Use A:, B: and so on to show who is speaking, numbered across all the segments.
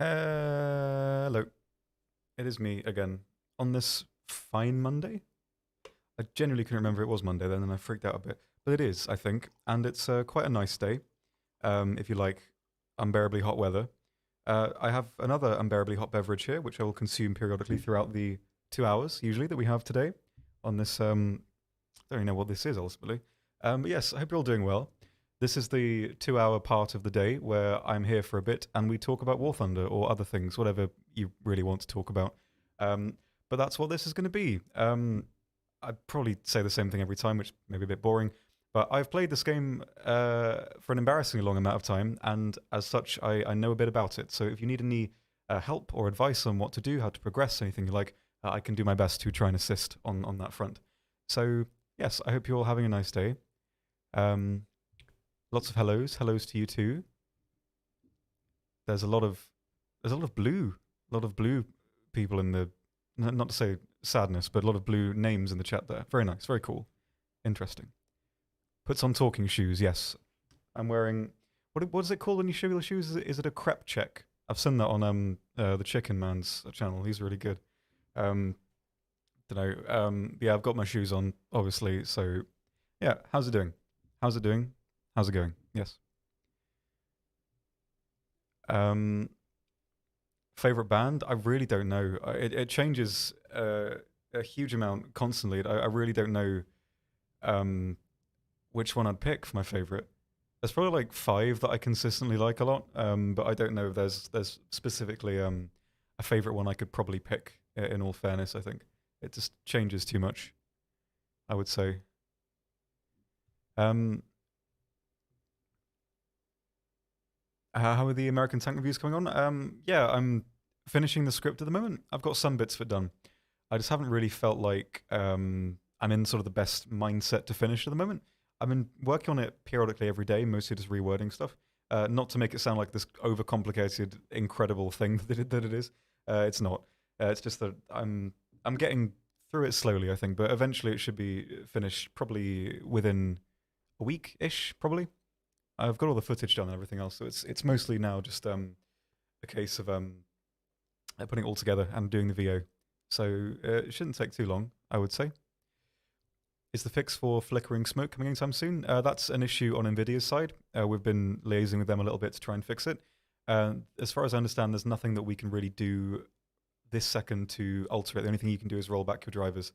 A: Hello, it is me again on this fine Monday. I genuinely couldn't remember it was Monday then, and I freaked out a bit. But it is, I think, and it's quite a nice day. If you like unbearably hot weather, I have another unbearably hot beverage here, which I will consume periodically throughout the 2 hours usually that we have today on this. I don't even know what this is ultimately. But yes, I hope you're all doing well. This is the 2 hour part of the day where I'm here for a bit and we talk about War Thunder or other things, whatever you really want to talk about. Um, but that's what this is going to be. I'd probably say the same thing every time, which may be a bit boring. But I've played this game for an embarrassingly long amount of time, and as such, I know a bit about it. So if you need any help or advice on what to do, how to progress, anything you like, I can do my best to try and assist on that front. So yes, I hope you're all having a nice day. Um, Lots of hellos. Hellos to you too. There's a lot of blue, a lot of blue people in the. Not to say sadness, but a lot of blue names in the chat there. Very nice, very cool, interesting. Puts on talking shoes. Yes, I'm wearing. What is it called when you show your shoes? Is it a crepe check? I've seen that on the Chicken Man's channel. He's really good. Um, don't know. Yeah, I've got my shoes on, obviously. So yeah, how's it doing? How's it doing? How's it going? Yes. Um, Favorite band? I really don't know. It changes a huge amount constantly. I really don't know um, which one I'd pick for my favorite. There's probably like five that I consistently like a lot, but I don't know if there's specifically a favorite one I could probably pick. In all fairness, I think it just changes too much. I would say. Um, how are the American Tank reviews coming on? Yeah, I'm finishing the script at the moment. I've got some bits of it done. I just haven't really felt like I'm in sort of the best mindset to finish at the moment. I've been working on it periodically every day, mostly just rewording stuff. Not to make it sound like this overcomplicated, incredible thing that it is. It's not. It's just that I'm getting through it slowly, I think, but eventually it should be finished probably within a week ish, probably. I've got all the footage done and everything else, so it's mostly now just a case of putting it all together and doing the VO. So it shouldn't take too long, I would say. Is the fix for flickering smoke coming anytime soon? That's an issue on NVIDIA's side. We've been liaising with them a little bit to try and fix it. As far as I understand, there's nothing that we can really do this second to alter it. The only thing you can do is roll back your drivers.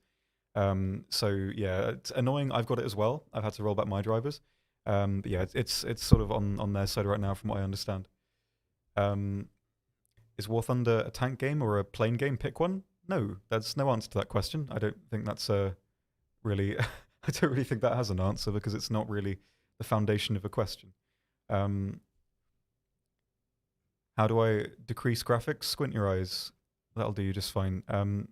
A: So yeah, it's annoying. I've got it as well. I've had to roll back my drivers. But yeah, it's sort of on their side right now, from what I understand. Um, is War Thunder a tank game or a plane game? Pick one. No, there's no answer to that question. I don't think that's a really. I don't really think that has an answer because it's not really the foundation of a question. Um, how do I decrease graphics? Squint your eyes. That'll do you just fine. Do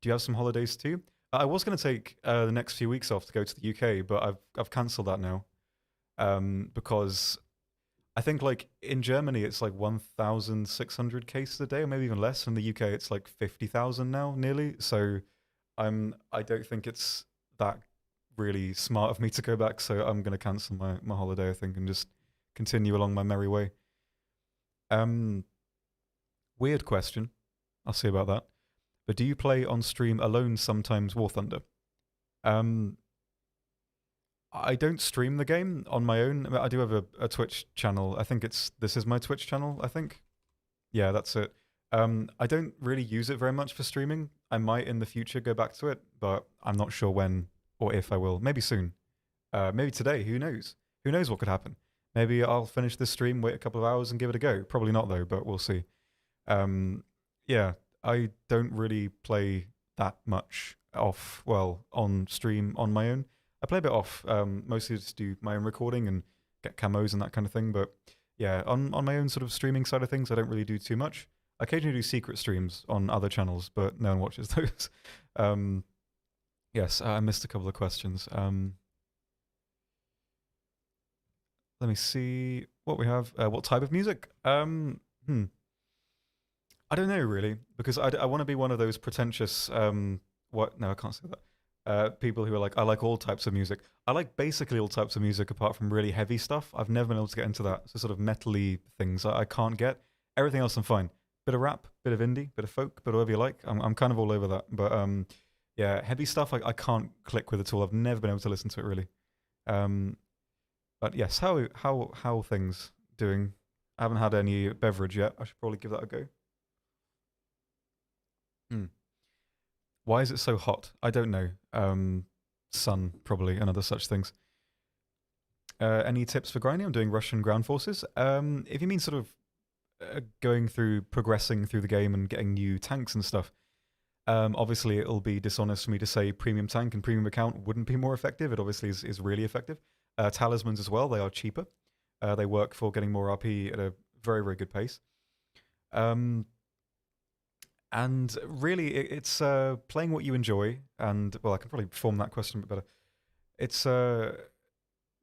A: you have some holidays too? I was going to take the next few weeks off to go to the UK, but I've cancelled that now because I think like in Germany it's like 1,600 cases a day, or maybe even less. In the UK it's like 50,000 now, nearly. So I don't think it's that really smart of me to go back. So I'm gonna cancel my holiday, I think, and just continue along my merry way. Um, Weird question. I'll see about that. But do you play on stream alone sometimes, War Thunder? Um, I don't stream the game on my own. I do have a Twitch channel. I think this is my Twitch channel. I think. Yeah, that's it. I don't really use it very much for streaming. I might in the future go back to it, but I'm not sure when or if I will. Maybe soon. Maybe today. Who knows? Who knows what could happen? Maybe I'll finish this stream, wait a couple of hours, and give it a go. Probably not though, but we'll see. Um, yeah, I don't really play that much off. Well, on stream on my own. I play a bit off, mostly just do my own recording and get camos and that kind of thing. But yeah, on my own sort of streaming side of things, I don't really do too much. I occasionally do secret streams on other channels, but no one watches those. um, yes, I missed a couple of questions. Let me see what we have. What type of music? I don't know really because I want to be one of those pretentious. What? No, I can't say that. People who are like, I like all types of music. I like basically all types of music apart from really heavy stuff. I've never been able to get into that. So sort of metally things I can't get. Everything else I'm fine. Bit of rap, bit of indie, bit of folk, bit of whatever you like. I'm kind of all over that. But yeah, heavy stuff I can't click with at all. I've never been able to listen to it really. Um, but yes, how things doing? I haven't had any beverage yet. I should probably give that a go. Hmm. Why is it so hot? I don't know. Sun probably and other such things. Any tips for grinding? I'm doing Russian ground forces. If you mean sort of going through, progressing through the game and getting new tanks and stuff, obviously it'll be dishonest for me to say premium tank and premium account wouldn't be more effective. It obviously is really effective. Talismans as well, they are cheaper. They work for getting more RP at a very, very good pace. Um, and really, it's playing what you enjoy. And, well, I can probably form that question a bit better. It's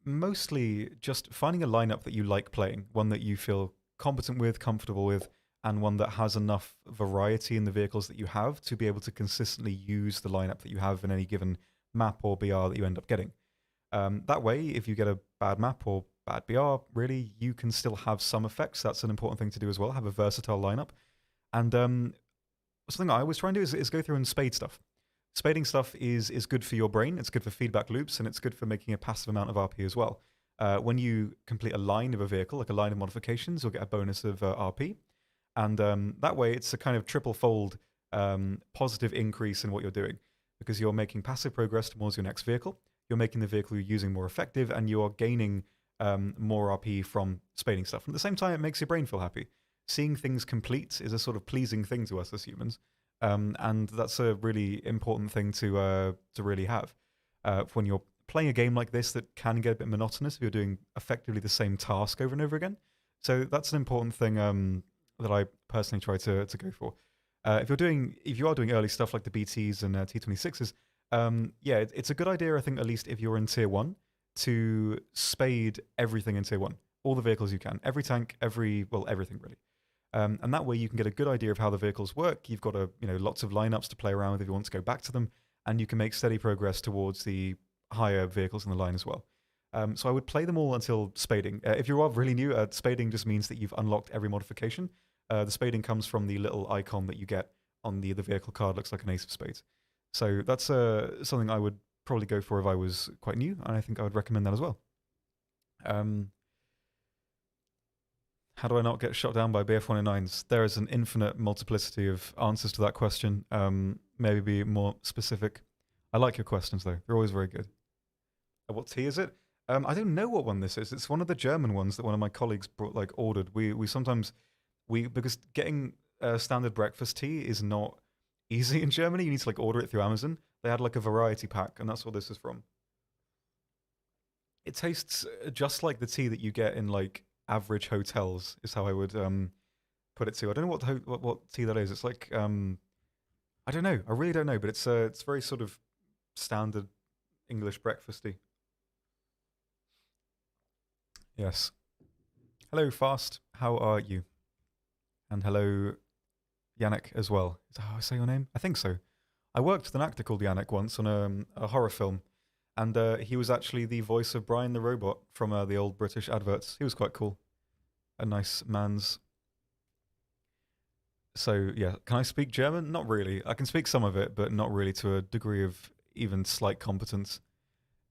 A: mostly just finding a lineup that you like playing, one that you feel competent with, comfortable with, and one that has enough variety in the vehicles that you have to be able to consistently use the lineup that you have in any given map or BR that you end up getting. That way, if you get a bad map or bad BR, really, you can still have some effects. That's an important thing to do as well, have a versatile lineup. And something I always try and do is go through and spade stuff. Spading stuff is good for your brain, it's good for feedback loops, and it's good for making a passive amount of RP as well. When you complete a line of a vehicle, like a line of modifications, you'll get a bonus of RP. And that way, it's a kind of triple fold positive increase in what you're doing because you're making passive progress towards your next vehicle. You're making the vehicle you're using more effective, and you are gaining more RP from spading stuff. And at the same time, it makes your brain feel happy. Seeing things complete is a sort of pleasing thing to us as humans, and that's a really important thing to really have when you're playing a game like this that can get a bit monotonous if you're doing effectively the same task over and over again. So that's an important thing that I personally try to go for. If you are doing early stuff like the BTs and T26s, yeah, it's a good idea. I think at least if you're in tier one, to spade everything in tier one, all the vehicles you can, every tank, everything really. And that way you can get a good idea of how the vehicles work. You've got lots of lineups to play around with if you want to go back to them, and you can make steady progress towards the higher vehicles in the line as well. So I would play them all until spading. If you are really new, spading just means that you've unlocked every modification. The spading comes from the little icon that you get on the vehicle card. Looks like an ace of spades. So that's something I would probably go for if I was quite new, and I think I would recommend that as well. How do I not get shot down by BF109s? There is an infinite multiplicity of answers to that question. Maybe be more specific. I like your questions, though. They're always very good. What tea is it? I don't know what one this is. It's one of the German ones that one of my colleagues ordered. We sometimes because getting standard breakfast tea is not easy in Germany. You need to order it through Amazon. They had a variety pack, and that's what this is from. It tastes just like the tea that you get in average hotels. Is how I would put it to. I don't know what tea that is. It's I don't know. I really don't know. But it's very sort of standard English breakfasty. Yes. Hello, Fast. How are you? And hello, Yannick as well. Is that how I say your name? I think so. I worked with an actor called Yannick once on a horror film, and he was actually the voice of Brian the Robot from the old British adverts. He was quite cool. A nice man's. So, yeah, can I speak German? Not really. I can speak some of it, but not really to a degree of even slight competence.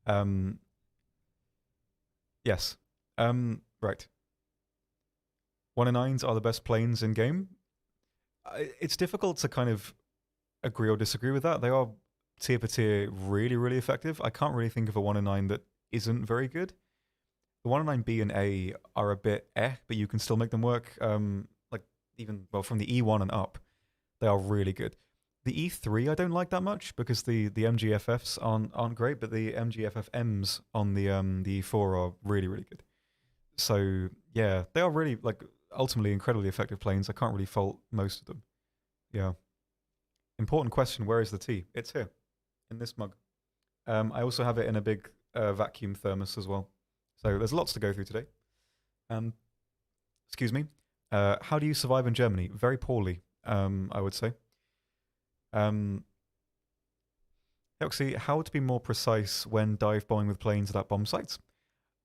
A: Um, yes. Right. 1 in 9s are the best planes in game. It's difficult to kind of agree or disagree with that. They are tier per tier really, really effective. I can't really think of a 1 in 9 that isn't very good. The 1 in 9 B and A are a bit but you can still make them work. From the E1 and up, they are really good. The E3 I don't like that much because the MGFFs aren't great, but the MGFFMs on the E4 are really, really good. So yeah, they are really ultimately incredibly effective planes. I can't really fault most of them. Yeah. Important question, where is the tea? It's here, in this mug. I also have it in a big vacuum thermos as well. So there's lots to go through today. Excuse me. How do you survive in Germany? Very poorly, I would say. Actually, how to be more precise when dive bombing with planes at bomb sites?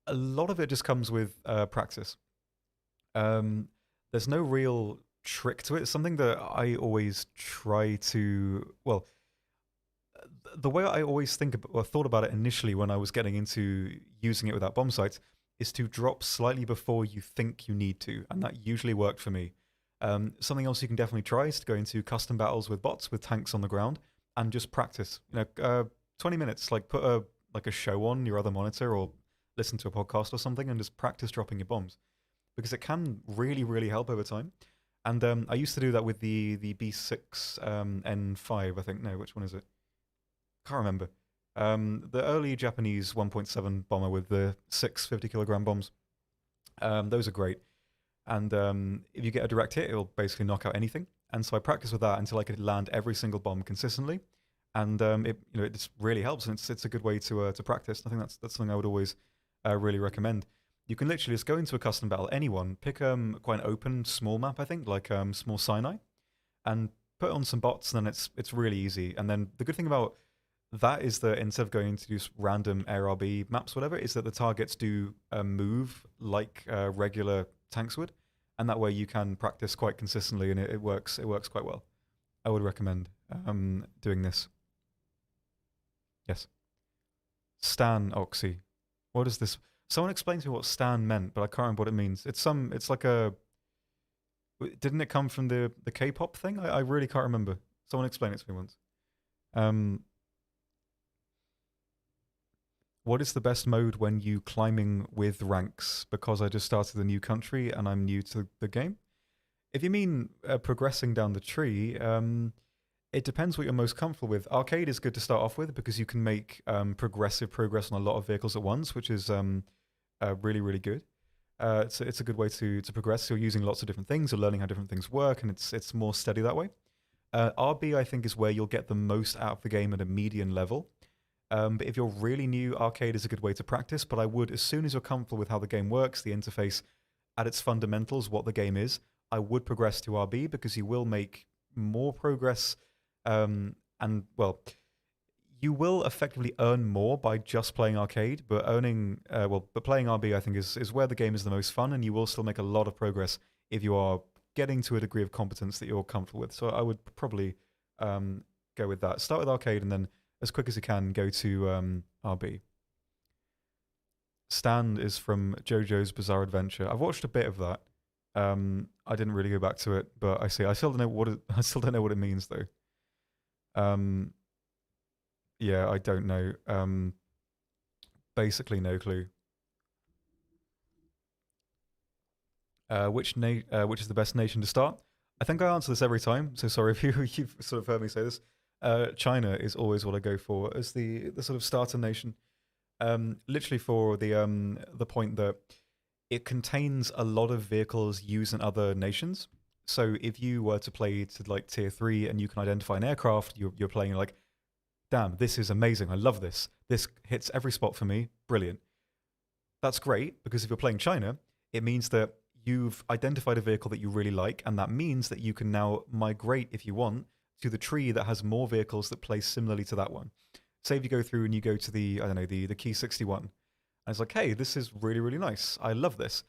A: A lot of it just comes with practice. there's no real trick to it. It's something that I always try to. Well, the way I always think about, or thought about it initially when I was getting into using it without bomb sights is to drop slightly before you think you need to, and that usually worked for me. Something else you can definitely try is to go into custom battles with bots with tanks on the ground and just practice. 20 minutes, like put a show on your other monitor or listen to a podcast or something and just practice dropping your bombs because it can really really help over time. And I used to do that with the B6 N5, I think. No, which one is it? Can't remember. The early Japanese 1.7 bomber with the 6 50 kilogram bombs. Those are great. And if you get a direct hit, it'll basically knock out anything. And so I practiced with that until I could land every single bomb consistently. And it just really helps, and it's a good way to practice. I think that's something I would always really recommend. You can literally just go into a custom battle, anyone, pick quite an open, small map, I think, like small Sinai, and put on some bots, and then it's really easy. And then the good thing about that is that instead of going to just random ARB maps, whatever, is that the targets do move like regular tanks would, and that way you can practice quite consistently, and it works. It works quite well. I would recommend doing this. Yes, Stan Oxy. What is this? Someone explained to me what Stan meant, but I can't remember what it means. It's like a. Didn't it come from the K-pop thing? I really can't remember. Someone explained it to me once. Um, what is the best mode when you climbing with ranks? Because I just started a new country and I'm new to the game. If you mean progressing down the tree, it depends what you're most comfortable with. Arcade is good to start off with because you can make progressive progress on a lot of vehicles at once, which is really, really good. It's a good way to progress. You're using lots of different things, you're learning how different things work, and it's more steady that way. RB, I think, is where you'll get the most out of the game at a median level. But if you're really new, arcade is a good way to practice. But I would, as soon as you're comfortable with how the game works, the interface, at its fundamentals, what the game is, I would progress to RB because you will make more progress. And well, you will effectively earn more by just playing arcade, but but playing RB I think is where the game is the most fun, and you will still make a lot of progress if you are getting to a degree of competence that you're comfortable with. So I would probably go with that. Start with arcade, and then as quick as you can go to RB. Stan is from JoJo's Bizarre Adventure. I've watched a bit of that. I didn't really go back to it, but I see. I still don't know what I still don't know what it means though. Yeah, I don't know. Basically, no clue. Which is the best nation to start? I think I answer this every time, so sorry if you've sort of heard me say this. China is always what I go for as the sort of starter nation. Literally for the point that it contains a lot of vehicles used in other nations. So if you were to play to like tier 3 and you can identify an aircraft, you're playing like, damn, this is amazing. I love this. This hits every spot for me. Brilliant. That's great because if you're playing China, it means that you've identified a vehicle that you really like, and that means that you can now migrate, if you want, to the tree that has more vehicles that play similarly to that one. Say if you go through and you go to the, I don't know, the Key 61, and it's like, hey, this is really, really nice. I love this.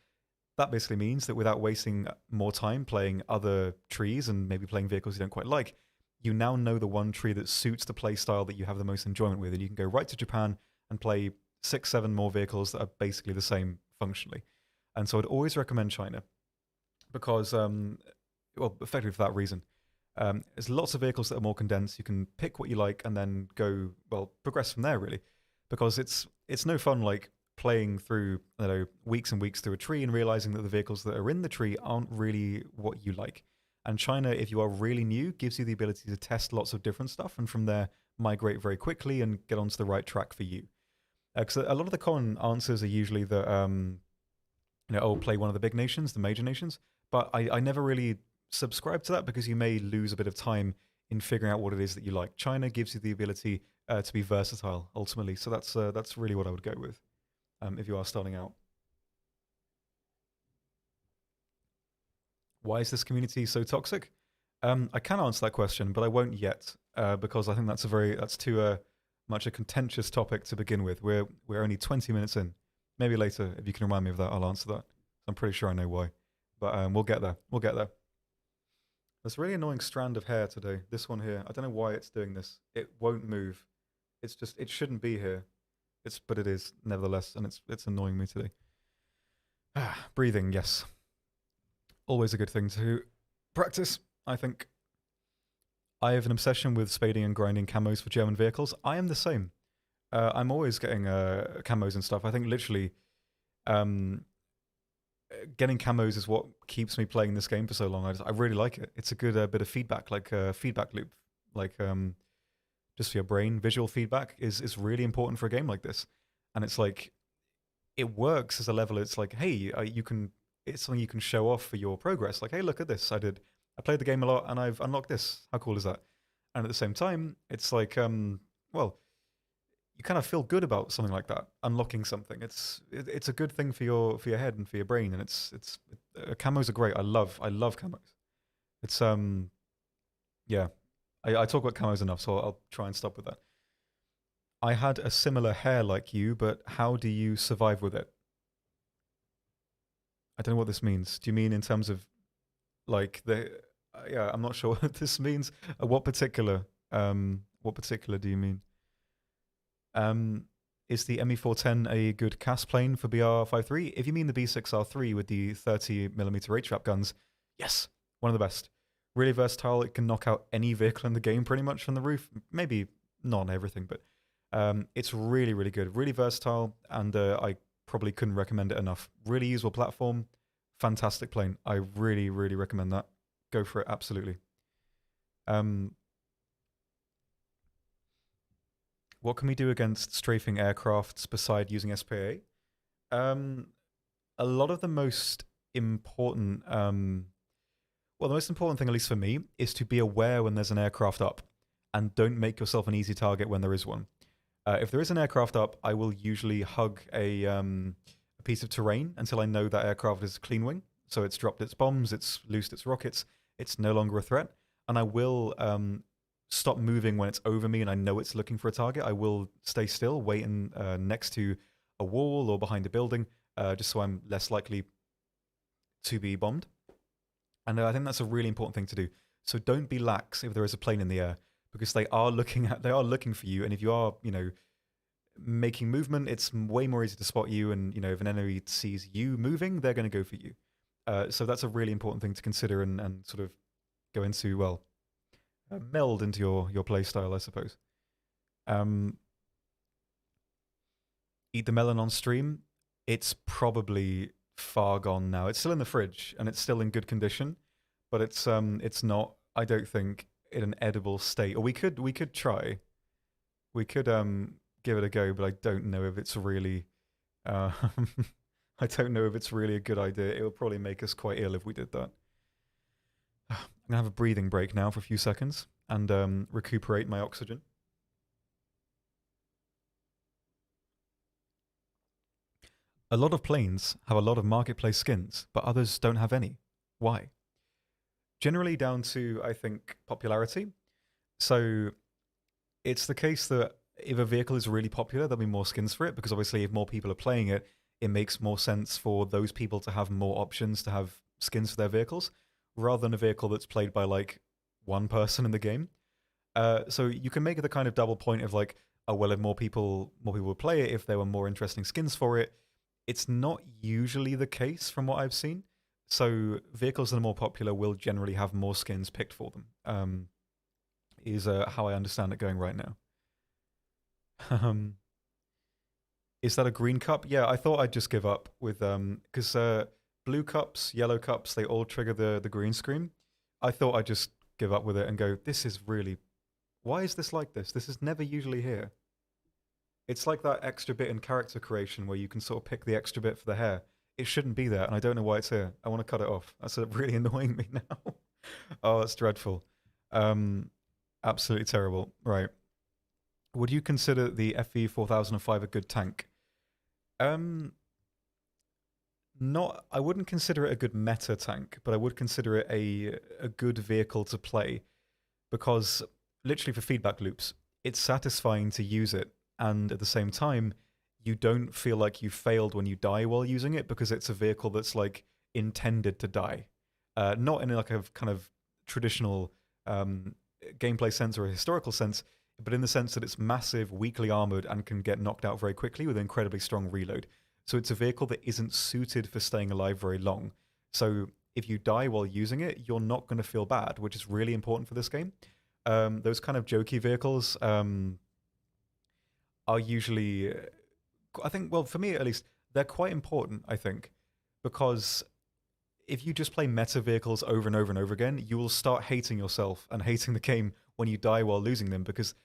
A: That basically means that without wasting more time playing other trees and maybe playing vehicles you don't quite like, you now know the one tree that suits the play style that you have the most enjoyment with, and you can go right to Japan and play 6, 7 more vehicles that are basically the same functionally. And so I'd always recommend China because, well, effectively for that reason. There's lots of vehicles that are more condensed. You can pick what you like and then go, well, progress from there really, because it's no fun like playing through, I don't know, weeks and weeks through a tree and realizing that the vehicles that are in the tree aren't really what you like. And China, if you are really new, gives you the ability to test lots of different stuff and from there migrate very quickly and get onto the right track for you. Because a lot of the common answers are usually that, oh, play one of the big nations, the major nations. But I never really subscribe to that because you may lose a bit of time in figuring out what it is that you like. China gives you the ability to be versatile ultimately. So that's really what I would go with if you are starting out. Why is this community so toxic? I can answer that question, but I won't yet because I think that's too much a contentious topic to begin with. We're only 20 minutes in. Maybe later, if you can remind me of that, I'll answer that. I'm pretty sure I know why. But we'll get there. We'll get there. There's a really annoying strand of hair today. This one here. I don't know why it's doing this. It won't move. It's just it shouldn't be here. But it is nevertheless, and it's annoying me today. Breathing, yes, always a good thing to practice. I think I have an obsession with spading and grinding camos for German vehicles. I am the same. I'm always getting camos and stuff. I think literally, um, getting camos is what keeps me playing this game for so long. I really like it. It's a good bit of feedback, like a feedback loop, like just for your brain. Visual feedback is really important for a game like this, and it's like it works as a level. It's like, hey, you can. It's something you can show off for your progress. Like, hey, look at this. I played the game a lot, and I've unlocked this. How cool is that? And at the same time, it's like, well, you kind of feel good about something like that, unlocking something. It's a good thing for your head and for your brain, and camos are great. I love camos. It's yeah. I talk about camos enough, so I'll try and stop with that. I had a similar hair like you, but how do you survive with it? I don't know what this means. Do you mean in terms of like the? Yeah, I'm not sure what this means. What particular do you mean? Um, is the ME410 a good cast plane for BR53? If you mean the B6R3 with the 30mm H-trap guns, yes, one of the best. Really versatile. It can knock out any vehicle in the game pretty much from the roof. Maybe not on everything, but it's really, really good. Really versatile, and I probably couldn't recommend it enough. Really usable platform. Fantastic plane. I really, really recommend that. Go for it, absolutely. Um, what can we do against strafing aircrafts beside using SPA? A lot of the most important, well, the most important thing, at least for me, is to be aware when there's an aircraft up, and don't make yourself an easy target when there is one. If there is an aircraft up, I will usually hug a piece of terrain until I know that aircraft is clean wing. So it's dropped its bombs, it's loosed its rockets, it's no longer a threat, and I will stop moving when it's over me and I know it's looking for a target. I will stay still, waiting next to a wall or behind a building, just so I'm less likely to be bombed. And I think that's a really important thing to do. So don't be lax if there is a plane in the air, because they are looking for you. And if you are, making movement, it's way more easy to spot you. And if an enemy sees you moving, they're going to go for you. So that's a really important thing to consider and sort of go into, well, meld into your play style, I suppose. Eat the melon on stream. It's probably far gone now. It's still in the fridge and it's still in good condition, but it's not. I don't think in an edible state. Or we could try. We could give it a go, but I don't know if it's really. I don't know if it's really a good idea. It would probably make us quite ill if we did that. I'm gonna have a breathing break now for a few seconds and recuperate my oxygen. A lot of planes have a lot of marketplace skins, but others don't have any. Why? Generally down to, I think, popularity. So it's the case that if a vehicle is really popular, there'll be more skins for it, because obviously if more people are playing it, it makes more sense for those people to have more options to have skins for their vehicles, rather than a vehicle that's played by like one person in the game. So you can make it the kind of double point of like, oh well, if more people would play it if there were more interesting skins for it. It's not usually the case from what I've seen. So vehicles that are more popular will generally have more skins picked for them. Is how I understand it going right now. Is that a green cup? Yeah, I thought I'd just give up with because blue cups, yellow cups, they all trigger the green screen. I thought I'd just give up with it and go, this is really, why is this like this? This is never usually here. It's like that extra bit in character creation where you can sort of pick the extra bit for the hair. It shouldn't be there, and I don't know why it's here. I want to cut it off. That's really annoying me now. Oh, that's dreadful. Absolutely terrible. Right. Would you consider the FE 4005 a good tank? Not. I wouldn't consider it a good meta tank, but I would consider it a good vehicle to play, because literally for feedback loops, it's satisfying to use it, and at the same time, you don't feel like you failed when you die while using it, because it's a vehicle that's like intended to die, not in like a kind of traditional um, gameplay sense or a historical sense, but in the sense that it's massive, weakly armored, and can get knocked out very quickly with an incredibly strong reload. So it's a vehicle that isn't suited for staying alive very long. So if you die while using it, you're not going to feel bad, which is really important for this game. Those kind of jokey vehicles are usually, I think, well, for me at least, they're quite important, I think, because if you just play meta vehicles over and over and over again, you will start hating yourself and hating the game when you die while losing them because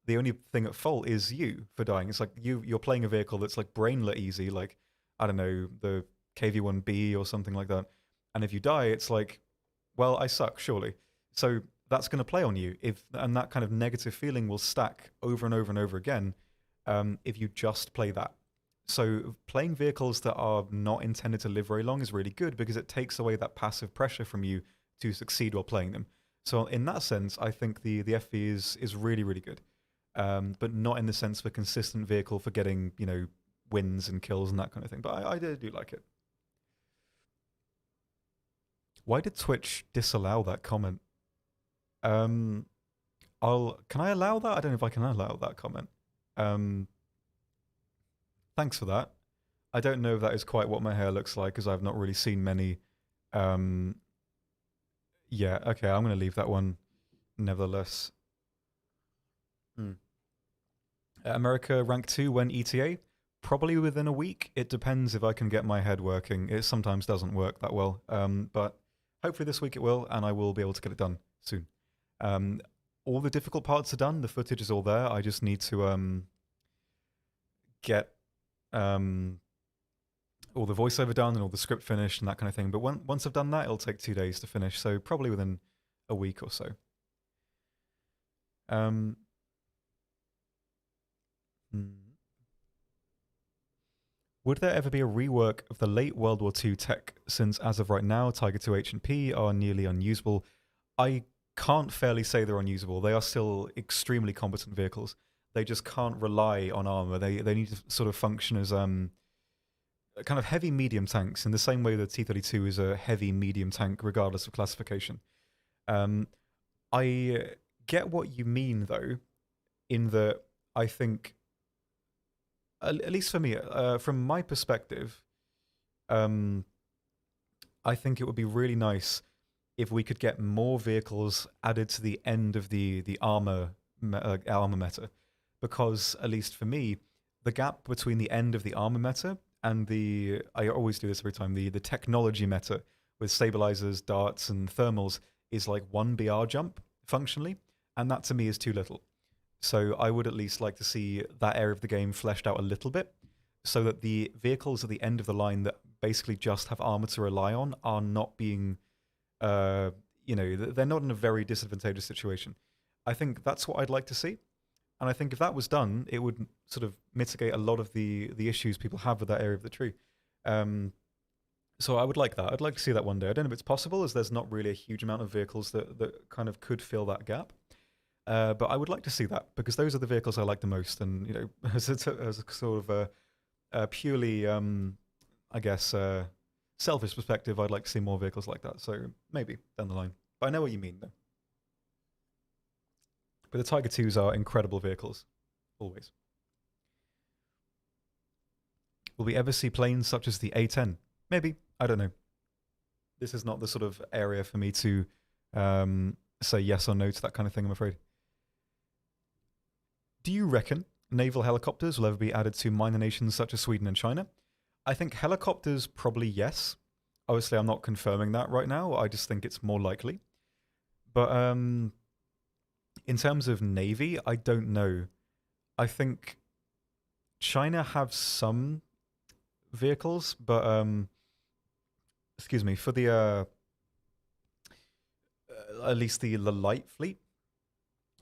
A: the only thing at fault is you for dying. It's like you're playing a vehicle that's like brainlet easy, like I don't know, the KV-1B or something like that. And if you die, it's like, well, I suck, surely. So that's going to play on you. And that kind of negative feeling will stack over and over and over again if you just play that. So playing vehicles that are not intended to live very long is really good because it takes away that passive pressure from you to succeed while playing them. So in that sense, I think the FV is really really good, but not in the sense of a consistent vehicle for getting wins and kills and that kind of thing. But I do like it. Why did Twitch disallow that comment? Um, can I allow that? I don't know if I can allow that comment. Um, Thanks for that. I don't know if that is quite what my hair looks like because I've not really seen many. Um, yeah, okay, I'm going to leave that one nevertheless. Hmm. America rank 2 when ETA? Probably within a week. It depends if I can get my head working. It sometimes doesn't work that well. But hopefully this week it will, and I will be able to get it done soon. Um, all the difficult parts are done. The footage is all there. I just need to get all the voiceover done and all the script finished and that kind of thing. But once I've done that, it'll take 2 days to finish. So probably within a week or so. Um, Would there ever be a rework of the late World War II tech, since as of right now, Tiger 2H and P are nearly unusable? I can't fairly say they're unusable. They are still extremely competent vehicles. They just can't rely on armor. They need to sort of function as kind of heavy medium tanks in the same way the T-32 is a heavy medium tank regardless of classification. I get what you mean though, in that I think at least for me, from my perspective, um, I think it would be really nice if we could get more vehicles added to the end of the armor meta, because at least for me, the gap between the end of the armor meta and I always do this every time, the technology meta with stabilizers, darts, and thermals is like one BR jump functionally, and that to me is too little. So I would at least like to see that area of the game fleshed out a little bit so that the vehicles at the end of the line that basically just have armor to rely on are not being, they're not in a very disadvantageous situation. I think that's what I'd like to see. And I think if that was done, it would sort of mitigate a lot of the issues people have with that area of the tree. So I would like that. I'd like to see that one day. I don't know if it's possible, as there's not really a huge amount of vehicles that kind of could fill that gap. But I would like to see that because those are the vehicles I like the most, and as a sort of a purely, I guess, selfish perspective, I'd like to see more vehicles like that. So maybe down the line. But I know what you mean, though. But the Tiger 2s are incredible vehicles, always. Will we ever see planes such as the A10? Maybe. I don't know. This is not the sort of area for me to say yes or no to that kind of thing, I'm afraid. Do you reckon naval helicopters will ever be added to minor nations such as Sweden and China? I think helicopters, probably yes. Obviously, I'm not confirming that right now. I just think it's more likely. But in terms of navy, I don't know. I think China have some vehicles, but excuse me, for the at least the light fleet,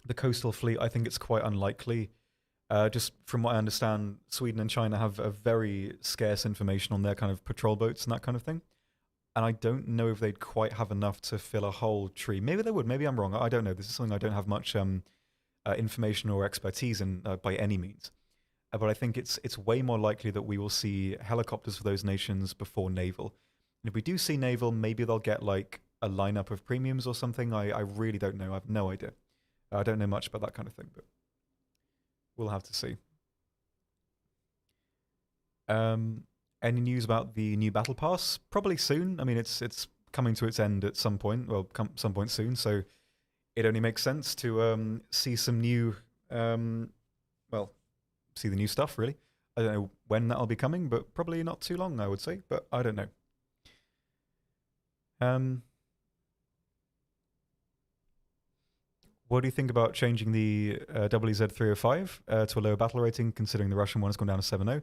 A: the coastal fleet, I think it's quite unlikely. Just from what I understand, Sweden and China have a very scarce information on their kind of patrol boats and that kind of thing. And I don't know if they'd quite have enough to fill a whole tree. Maybe they would. Maybe I'm wrong. I don't know. This is something I don't have much information or expertise in by any means. But I think it's way more likely that we will see helicopters for those nations before naval. And if we do see naval, maybe they'll get like a lineup of premiums or something. I really don't know. I have no idea. I don't know much about that kind of thing, but we'll have to see. Any news about the new battle pass? Probably soon. I mean, it's coming to its end at some point. Well, some point soon. So it only makes sense to see some new, well, see the new stuff. Really, I don't know when that'll be coming, but probably not too long, I would say. But I don't know. What do you think about changing the WZ305 to a lower battle rating, considering the Russian one has gone down to 7.0?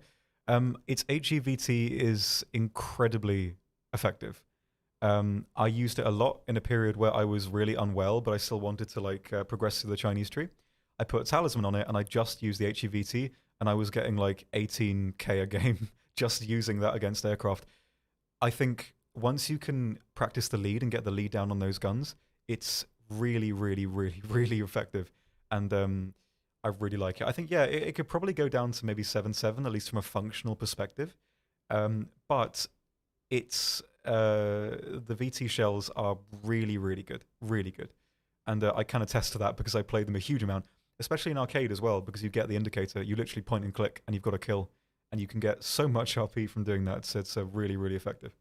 A: Its HEVT is incredibly effective. I used it a lot in a period where I was really unwell, but I still wanted to like progress through the Chinese tree. I put a talisman on it, and I just used the HEVT, and I was getting like 18k a game just using that against aircraft. I think once you can practice the lead and get the lead down on those guns, it's really, really, really, really effective. And I really like it. I think, yeah, it could probably go down to maybe 7.7, at least from a functional perspective. But it's the VT shells are really, really good. Really good. And I can attest to that because I played them a huge amount, especially in arcade as well, because you get the indicator, you literally point and click, and you've got a kill. And you can get so much RP from doing that. It's really, really effective.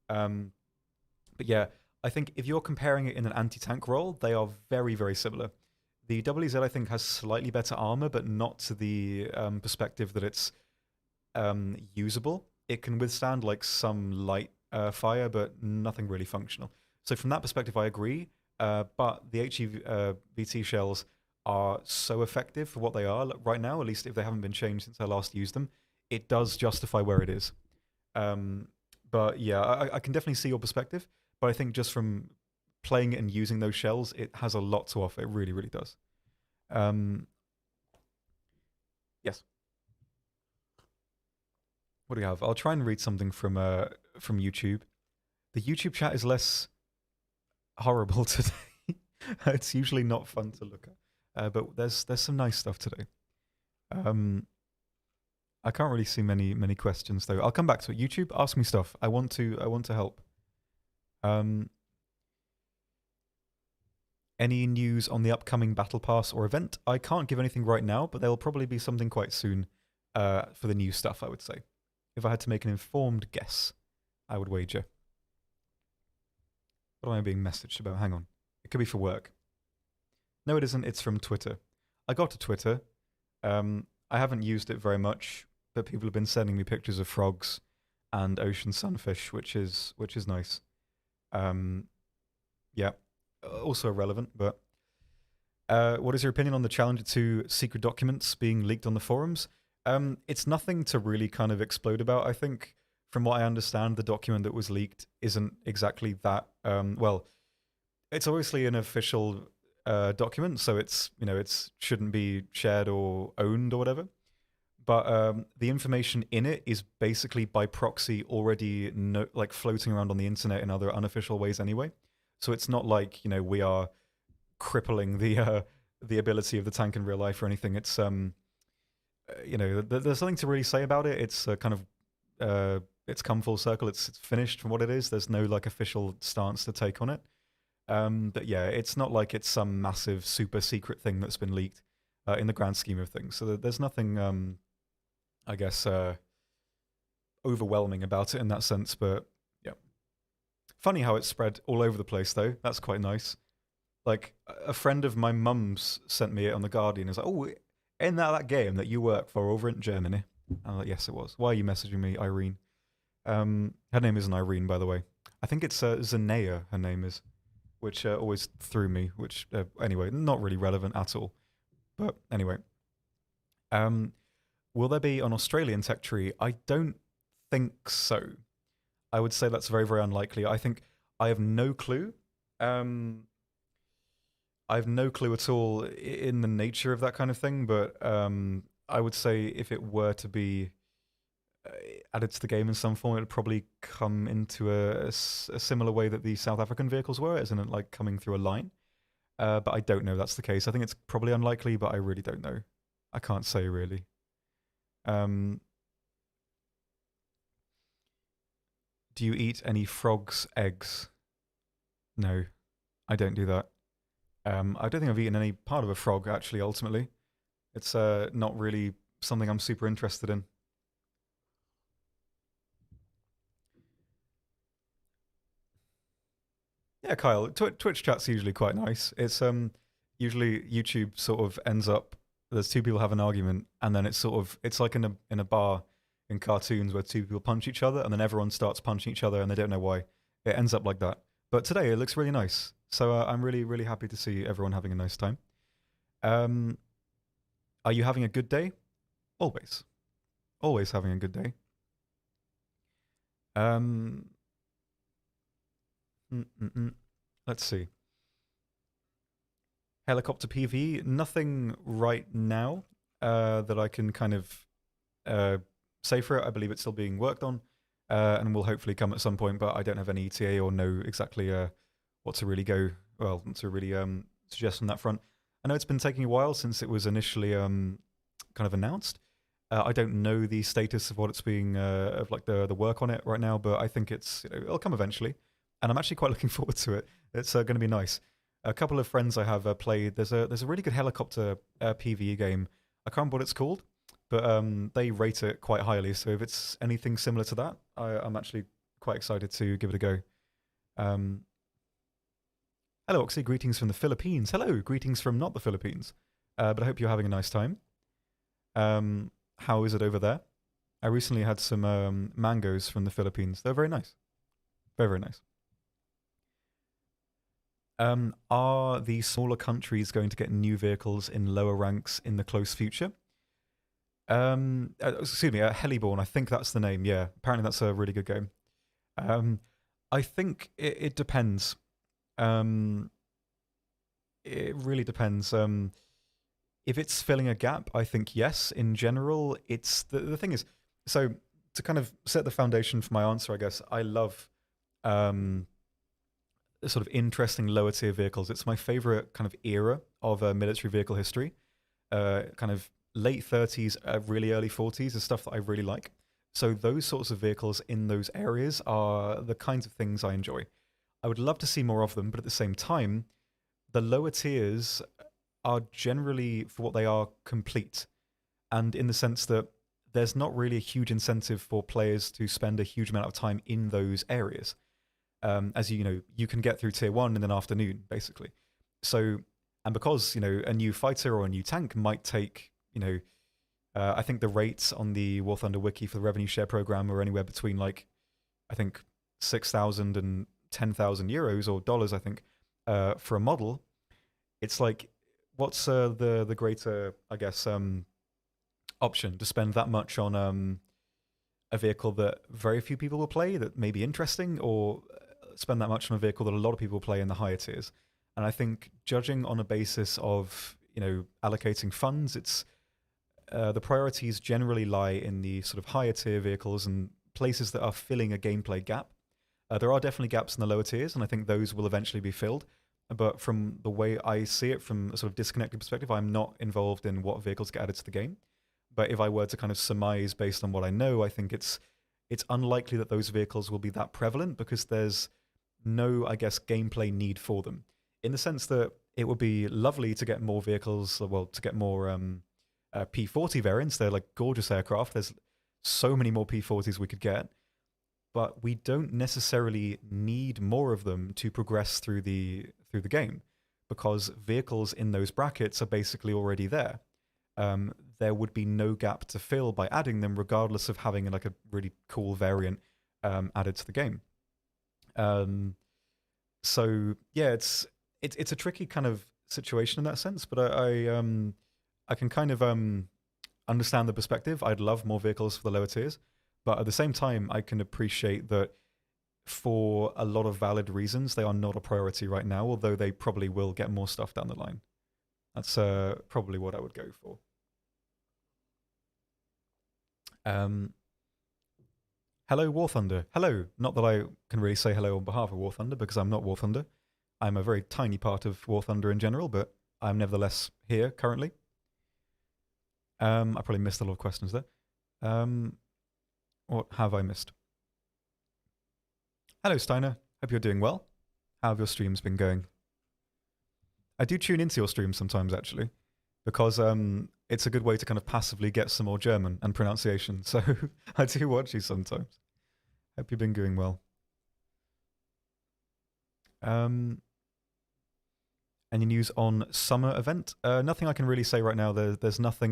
A: But yeah, I think if you're comparing it in an anti-tank role, they are very, very similar. The WZ, I think, has slightly better armor, but not to the perspective that it's usable. It can withstand like some light fire, but nothing really functional. So from that perspective, I agree. But the HEVT shells are so effective for what they are right now, at least if they haven't been changed since I last used them. It does justify where it is. But yeah, I can definitely see your perspective. But I think just from playing it and using those shells, it has a lot to offer. It really, really does. Yes. What do we have? I'll try and read something from YouTube. The YouTube chat is less horrible today. It's usually not fun to look at, but there's some nice stuff today. I can't really see many questions though. I'll come back to it. YouTube, ask me stuff. I want to help. Any news on the upcoming Battle Pass or event? I can't give anything right now, but there will probably be something quite soon for the new stuff, I would say. If I had to make an informed guess, I would wager. What am I being messaged about? Hang on. It could be for work. No, it isn't. It's from Twitter. I got to Twitter. I haven't used it very much, but people have been sending me pictures of frogs and ocean sunfish, which is nice. Yeah, also irrelevant, but what is your opinion on the Challenger 2 secret documents being leaked on the forums? It's nothing to really kind of explode about. I think, from what I understand, the document that was leaked isn't exactly that. Well, it's obviously an official document, so it's shouldn't be shared or owned or whatever. But the information in it is basically by proxy already like floating around on the internet in other unofficial ways anyway. So it's not like we are crippling the ability of the tank in real life or anything. It's there's something to really say about it. It's kind of it's come full circle. It's finished from what it is. There's no like official stance to take on it. But yeah, it's not like it's some massive super secret thing that's been leaked in the grand scheme of things. So there's nothing, I guess, overwhelming about it in that sense. But yeah, funny how it spread all over the place though. That's quite nice. Like a friend of my mum's sent me it on the Guardian. It's like, oh, isn't that game that you work for over in Germany? I'm like, yes, it was. Why are you messaging me, Irene? Her name isn't Irene, by the way. I think it's Zanea, her name is, which always threw me, which, anyway, not really relevant at all. But anyway. Will there be an Australian tech tree? I don't think so. I would say that's very, very unlikely. I think I have no clue. I have no clue at all in the nature of that kind of thing, but I would say if it were to be added to the game in some form, it would probably come into a similar way that the South African vehicles were, as in like coming through a line. But I don't know if that's the case. I think it's probably unlikely, but I really don't know. I can't say really. Do Do you eat any frogs' eggs? No, I don't do that. I don't think I've eaten any part of a frog, actually, ultimately. It's not really something I'm super interested in. Yeah, Kyle, Twitch chat's usually quite nice. It's usually YouTube sort of ends up there's two people have an argument and then it's sort of it's like in a bar in cartoons where two people punch each other and then everyone starts punching each other and they don't know why. It ends up like that. But today it looks really nice. So I'm really happy to see everyone having a nice time. Um, are you having a good day? Always. Always having a good day. Um, mm, mm, mm. Let's see. Helicopter PV, nothing right now that I can kind of uh, say for it. I believe it's still being worked on and will hopefully come at some point, but I don't have any ETA or know exactly what to really go, well, to really suggest on that front. I know it's been taking a while since it was initially kind of announced. I don't know the status of what it's being, of like the work on it right now, but I think it'll come eventually. And I'm actually quite looking forward to it. It's going to be nice. A couple of friends I have played. There's a really good helicopter PvE game. I can't remember what it's called, but they rate it quite highly. So if it's anything similar to that, I'm actually quite excited to give it a go. Um, hello, Oxy. Greetings from the Philippines. Hello, greetings from not the Philippines. But I hope you're having a nice time. How is it over there? I recently had some mangoes from the Philippines. They're very nice. Very nice. Are the smaller countries going to get new vehicles in lower ranks in the close future? Excuse me, Heliborn. I think that's the name. Yeah, apparently that's a really good game. Um, I think it depends. Um, it really depends. If it's filling a gap, I think yes. In general, it's the thing is. So to kind of set the foundation for my answer, I guess I love um, sort of interesting lower tier vehicles. It's my favorite kind of era of military vehicle history. Kind of late 30s, really early 40s is stuff that I really like. So those sorts of vehicles in those areas are the kinds of things I enjoy. I would love to see more of them, but at the same time, the lower tiers are generally, for what they are, complete. And in the sense that there's not really a huge incentive for players to spend a huge amount of time in those areas. As you know, you can get through tier one in an afternoon, basically. So, and because a new fighter or a new tank might take, I think the rates on the War Thunder wiki for the revenue share program are anywhere between like, I think 6,000 and 10,000 euros or dollars. I think for a model, it's like, what's the greater, I guess, option to spend that much on a vehicle that very few people will play that may be interesting, or spend that much on a vehicle that a lot of people play in the higher tiers. And I think judging on a basis of allocating funds, it's the priorities generally lie in the sort of higher tier vehicles and places that are filling a gameplay gap. There are definitely gaps in the lower tiers, and I think those will eventually be filled. But from the way I see it, from a sort of disconnected perspective, I'm not involved in what vehicles get added to the game. But if I were to kind of surmise based on what I know, I think it's unlikely that those vehicles will be that prevalent because there's no, I guess, gameplay need for them. In the sense that it would be lovely to get more vehicles, well, to get more P40 variants. They're like gorgeous aircraft. There's so many more P40s we could get, but we don't necessarily need more of them to progress through the game because vehicles in those brackets are basically already there. There would be no gap to fill by adding them, regardless of having like a really cool variant added to the game. So yeah, it's a tricky kind of situation in that sense, but I can kind of understand the perspective. I'd love more vehicles for the lower tiers, but at the same time, I can appreciate that for a lot of valid reasons, they are not a priority right now, although they probably will get more stuff down the line. That's probably what I would go for. Hello, War Thunder. Hello. Not that I can really say hello on behalf of War Thunder because I'm not War Thunder. I'm a very tiny part of War Thunder in general, but I'm nevertheless here currently. I probably missed a lot of questions there. What have I missed? Hello, Steiner. Hope you're doing well. How have your streams been going? I do tune into your streams sometimes, actually, because it's a good way to kind of passively get some more German and pronunciation. So I do watch you sometimes. Hope you've been doing well. Any news on summer event? Nothing I can really say right now. There's nothing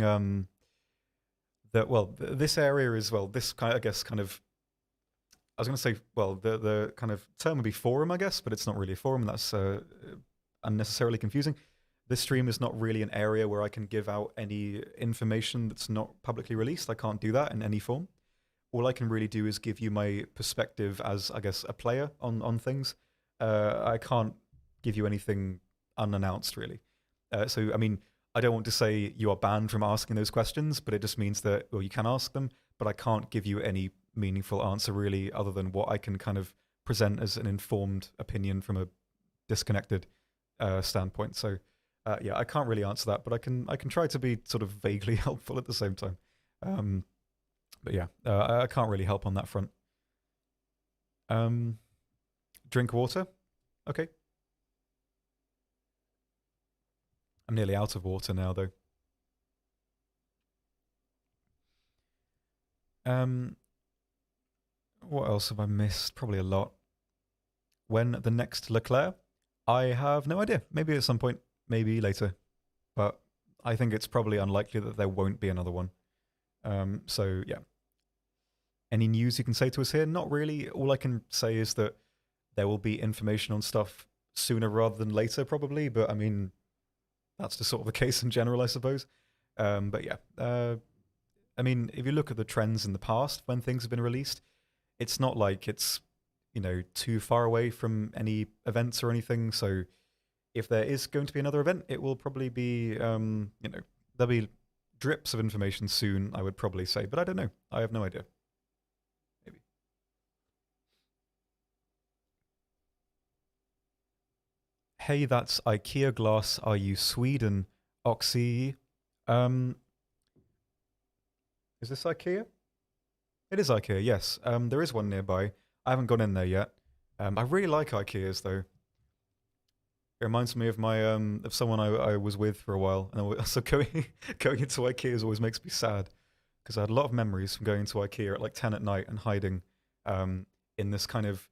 A: that this area is this kind I guess kind of I was going to say the kind of term would be forum I guess, but it's not really a forum. That's unnecessarily confusing. This stream is not really an area where I can give out any information that's not publicly released. I can't do that in any form. All I can really do is give you my perspective as, I guess, a player on things. I can't give you anything unannounced, really. So, I mean, I don't want to say you are banned from asking those questions, but it just means that, well, you can ask them, but I can't give you any meaningful answer, really, other than what I can kind of present as an informed opinion from a disconnected standpoint. So, yeah, I can't really answer that, but I can try to be sort of vaguely helpful at the same time. But yeah, I can't really help on that front. Drink water. Okay. I'm nearly out of water now, though. What else have I missed? Probably a lot. When the next Leclerc? I have no idea. Maybe at some point, maybe later. But I think it's probably unlikely that there won't be another one. So, yeah. Any news you can say to us here? Not really. All I can say is that there will be information on stuff sooner rather than later, probably. But I mean, that's just sort of the case in general, I suppose. But yeah, I mean, if you look at the trends in the past when things have been released, it's not like it's, too far away from any events or anything. So if there is going to be another event, it will probably be, there'll be drips of information soon, I would probably say. But I don't know. I have no idea. Maybe. Hey, that's IKEA glass. Are you Sweden? Oxy. Is this IKEA? It is IKEA, yes. There is one nearby. I haven't gone in there yet. I really like IKEAs though. It reminds me of my of someone I was with for a while, and also going into IKEAs always makes me sad because I had a lot of memories from going to IKEA at like 10 at night and hiding in this kind of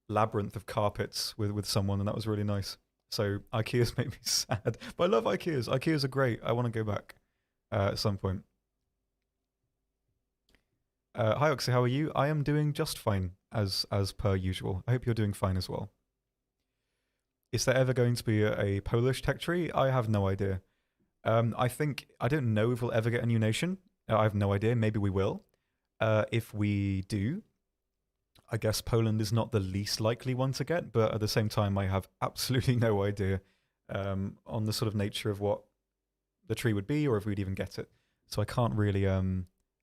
A: labyrinth of carpets with someone, and that was really nice. So IKEAs make me sad, but I love IKEAs. IKEAs are great. I want to go back at some point. Hi Oxy, how are you? I am doing just fine as per usual. I hope you're doing fine as well. Is there ever going to be a Polish tech tree? I have no idea. I don't know if we'll ever get a new nation. I have no idea. Maybe we will. If we do, I guess Poland is not the least likely one to get, but at the same time, I have absolutely no idea on the sort of nature of what the tree would be or if we'd even get it. So I can't really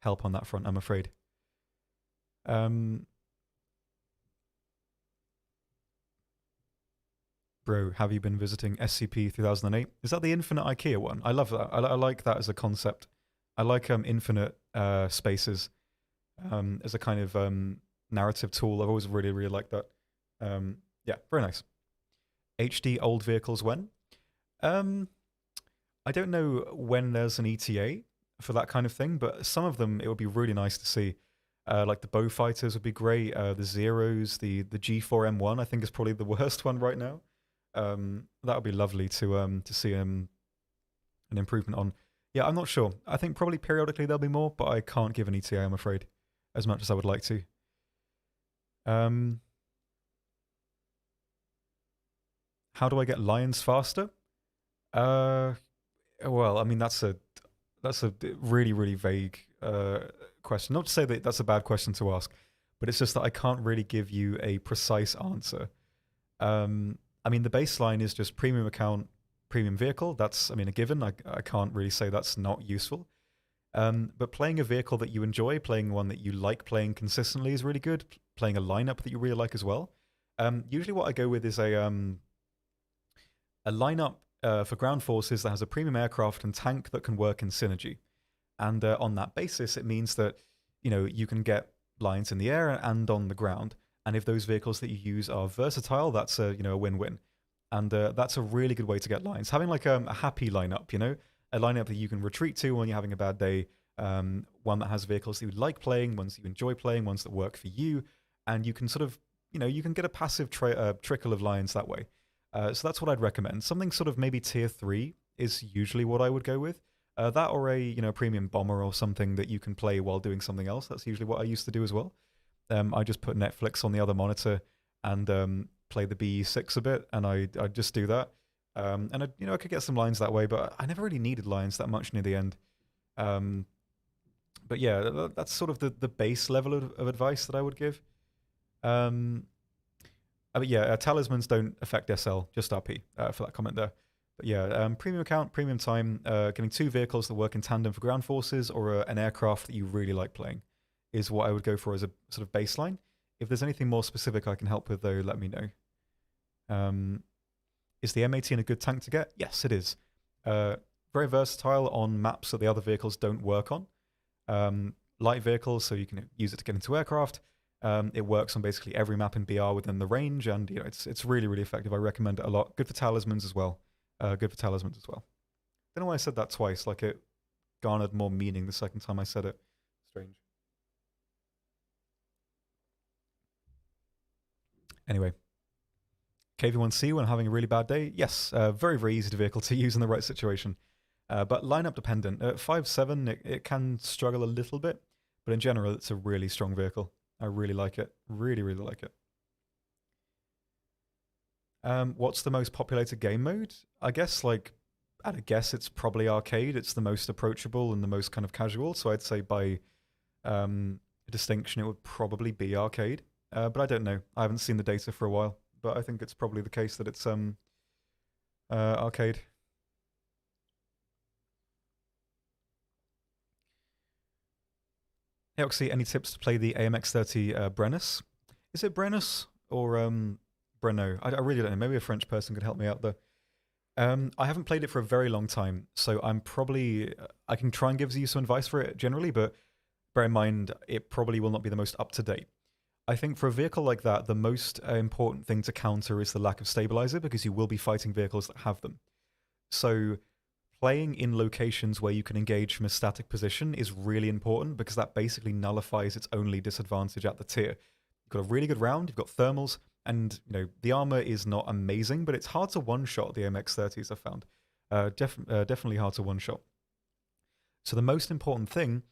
A: help on that front, I'm afraid. Bro, have you been visiting SCP 3008? Is that the infinite IKEA one? I love that. I like that as a concept. I like infinite spaces as a kind of narrative tool. I've always really, really liked that. Yeah, very nice. HD old vehicles when? I don't know when there's an ETA for that kind of thing, but some of them it would be really nice to see. Like the Beaufighters would be great. The Zeros, the G4M1, I think is probably the worst one right now. That would be lovely to see an improvement on. Yeah, I'm not sure. I think probably periodically there'll be more, but I can't give an ETA, I'm afraid, as much as I would like to. How do I get lions faster? Well, I mean that's a really really vague question. Not to say that that's a bad question to ask, but it's just that I can't really give you a precise answer. I mean, the baseline is just premium account, premium vehicle. That's, I mean, a given. I can't really say that's not useful. But playing a vehicle that you enjoy, playing one that you like playing consistently is really good. Playing a lineup that you really like as well. Usually what I go with is a lineup for ground forces that has a premium aircraft and tank that can work in synergy. And on that basis, it means that, you can get lines in the air and on the ground. And if those vehicles that you use are versatile, that's a win-win. And that's a really good way to get lines. Having like a happy lineup, a lineup that you can retreat to when you're having a bad day, one that has vehicles that you like playing, ones that you enjoy playing, ones that work for you, and you can sort of, you can get a passive trickle of lines that way. So that's what I'd recommend. Something sort of maybe tier 3 is usually what I would go with. That or a premium bomber or something that you can play while doing something else. That's usually what I used to do as well. I just put Netflix on the other monitor and play the BE6 a bit, and I'd just do that. And I could get some lines that way, but I never really needed lines that much near the end. But yeah, that's sort of the base level of advice that I would give. But yeah, talismans don't affect SL, just RP for that comment there. But yeah, premium account, premium time, getting 2 vehicles that work in tandem for ground forces or an aircraft that you really like playing is what I would go for as a sort of baseline. If there's anything more specific I can help with, though, let me know. Is the M18 a good tank to get? Yes, it is. Very versatile on maps that the other vehicles don't work on. Light vehicles, so you can use it to get into aircraft. It works on basically every map in BR within the range, and it's really, really effective. I recommend it a lot. Good for talismans as well. Don't know why I said that twice, like it garnered more meaning the second time I said it. Strange. Anyway, KV-1C when having a really bad day? Yes, very, very easy vehicle to use in the right situation. But lineup dependent. At 5.7, it can struggle a little bit, but in general, it's a really strong vehicle. I really like it. Really, really like it. What's the most populated game mode? I guess, at a guess, it's probably arcade. It's the most approachable and the most kind of casual. So I'd say by distinction, it would probably be arcade. But I don't know. I haven't seen the data for a while. But I think it's probably the case that it's arcade. Hey, Oxy, any tips to play the AMX30 Brennus? Is it Brennus or Breno? I really don't know. Maybe a French person could help me out there. I haven't played it for a very long time, so I can try and give you some advice for it generally, but bear in mind, it probably will not be the most up-to-date. I think for a vehicle like that, the most important thing to counter is the lack of stabilizer, because you will be fighting vehicles that have them. So playing in locations where you can engage from a static position is really important, because that basically nullifies its only disadvantage at the tier. You've got a really good round, you've got thermals, and the armor is not amazing, but it's hard to one-shot the MX-30s, I've found. Definitely hard to one-shot. So the most important thing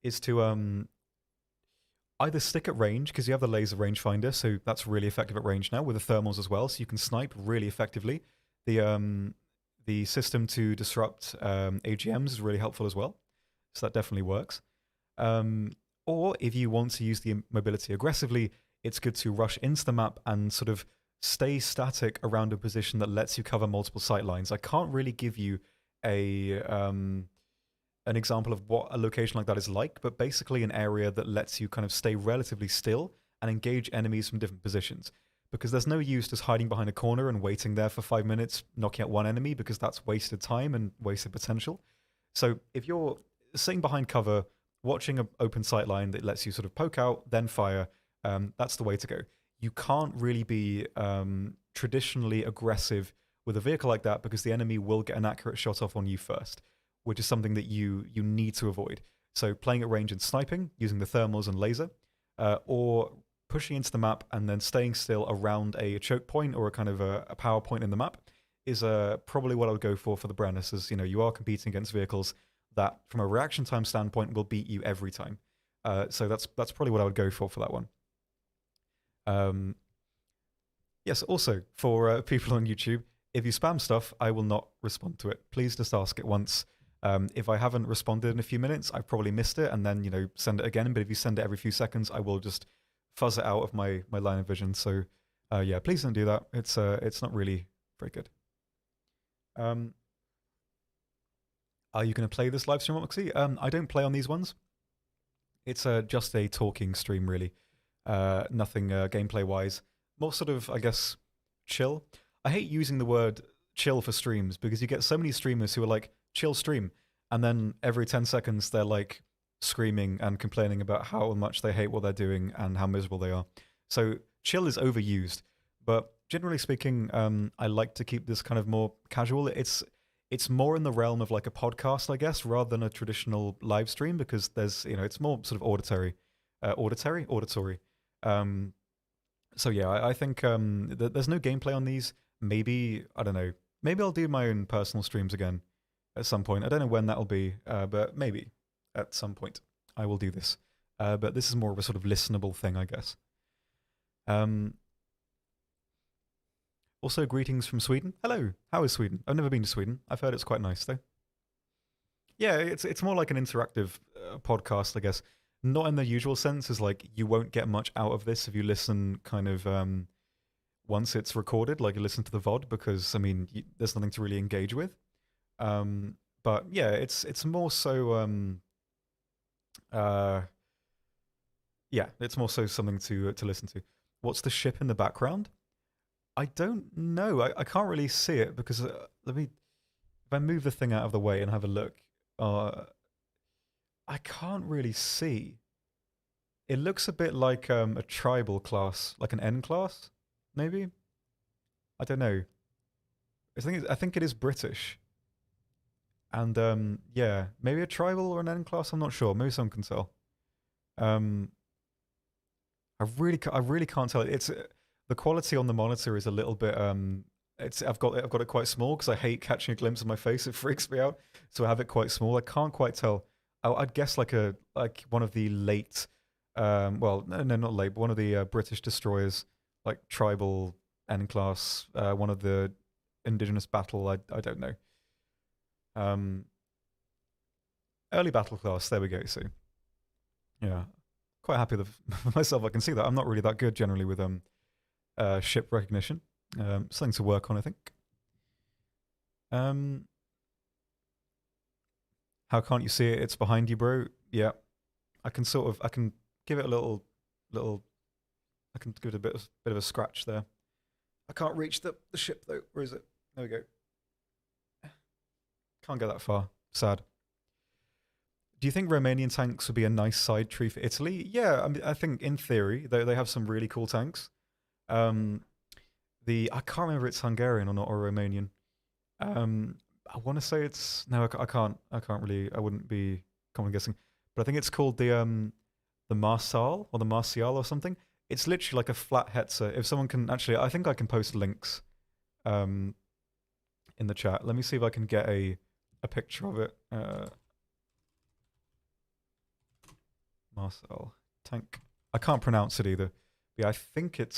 A: is to either stick at range, because you have the laser rangefinder, so that's really effective at range now, with the thermals as well, so you can snipe really effectively. The system to disrupt AGMs is really helpful as well, so that definitely works. Or if you want to use the mobility aggressively, it's good to rush into the map and sort of stay static around a position that lets you cover multiple sight lines. I can't really give you an example of what a location like that is like, but basically an area that lets you kind of stay relatively still and engage enemies from different positions. Because there's no use just hiding behind a corner and waiting there for 5 minutes, knocking out one enemy, because that's wasted time and wasted potential. So if you're sitting behind cover, watching an open sight line that lets you sort of poke out, then fire, that's the way to go. You can't really be traditionally aggressive with a vehicle like that, because the enemy will get an accurate shot off on you first, which is something that you need to avoid. So playing at range and sniping, using the thermals and laser, or pushing into the map and then staying still around a choke point or a kind of a power point in the map is probably what I would go for the Brennus, as you are competing against vehicles that, from a reaction time standpoint, will beat you every time. So that's probably what I would go for that one. Yes, also, for people on YouTube, if you spam stuff, I will not respond to it. Please just ask it once. If I haven't responded in a few minutes, I've probably missed it, and then, send it again. But if you send it every few seconds, I will just fuzz it out of my line of vision. So, yeah, please don't do that. It's not really very good. Are you going to play this live stream, Moxie? I don't play on these ones. It's just a talking stream, really. Nothing gameplay-wise. More sort of, I guess, chill. I hate using the word chill for streams, because you get so many streamers who are like, chill stream, and then every 10 seconds they're like screaming and complaining about how much they hate what they're doing and how miserable they are. So chill is overused, but generally speaking, I like to keep this kind of more casual. It's more in the realm of like a podcast, I guess, rather than a traditional live stream because there's it's more sort of auditory. Um, so yeah, I think there's no gameplay on these. Maybe I don't know. Maybe I'll do my own personal streams again at some point. I don't know when that'll be, but maybe at some point I will do this. But this is more of a sort of listenable thing, I guess. Um, Also, greetings from Sweden. Hello, how is Sweden? I've never been to Sweden. I've heard it's quite nice though. Yeah, it's more like an interactive podcast, I guess. Not in the usual sense, as like you won't get much out of this if you listen kind of once it's recorded, like you listen to the VOD, because I mean, there's nothing to really engage with. Um, but yeah, it's more so uh, yeah, it's more so something to listen to. What's the ship in the background? I don't know. I can't really see it because let me if I move the thing out of the way and have a look. Uh, I can't really see. It looks a bit like a tribal class, like an N class, maybe. I don't know. I think it is British, and yeah, maybe a tribal or an N class. I'm not sure. Maybe someone can tell. Um, I really can't tell. It's the quality on the monitor is a little bit it's I've got it quite small because I hate catching a glimpse of my face. It freaks me out. So I have it quite small. I can't quite tell. I'd guess like one of the late well no not late but one of the British destroyers like tribal N class one of the indigenous battle I don't know. Um Early battle class. There we go. So yeah, quite happy with myself. I can see that I'm not really that good generally with ship recognition. Something to work on, I think. Um, how can't you see it? It's behind you, bro. Yeah, I can give it a little. I can give it a bit of a scratch there. I can't reach the ship though. Where is it? There we go. Can't go that far. Sad. Do you think Romanian tanks would be a nice side tree for Italy? Yeah, I mean, I think in theory they have some really cool tanks. Um, the I can't remember if it's Hungarian or not or Romanian. I want to say it's no, I can't really. I wouldn't be common guessing, but I think it's called the Marsal or the Martial or something. It's literally like a flat Hetzer. If someone can actually, I think I can post links um in the chat. Let me see if I can get a picture of it. Marcel tank. I can't pronounce it either. But yeah, I think it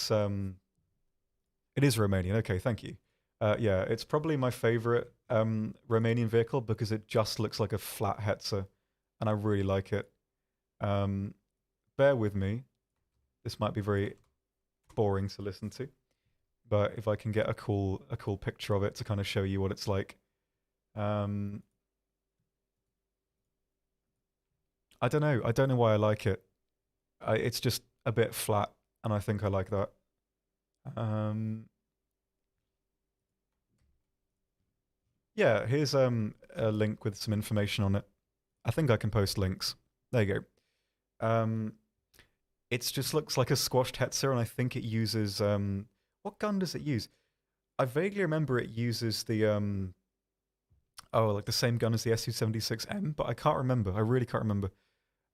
A: is Romanian. Okay, thank you. Yeah, it's probably my favorite Romanian vehicle because it just looks like a flat Hetzer, and I really like it. Um, Bear with me. This might be very boring to listen to, but if I can get a cool picture of it to kind of show you what it's like. Um, I don't know. I don't know why I like it. It's just a bit flat, and I think I like that. Um, yeah, here's a link with some information on it. I think I can post links. There you go. It just looks like a squashed Hetzer, and I think it uses what gun does it use? I vaguely remember it uses the oh like the same gun as the Su-76M, but I can't remember. I really can't remember.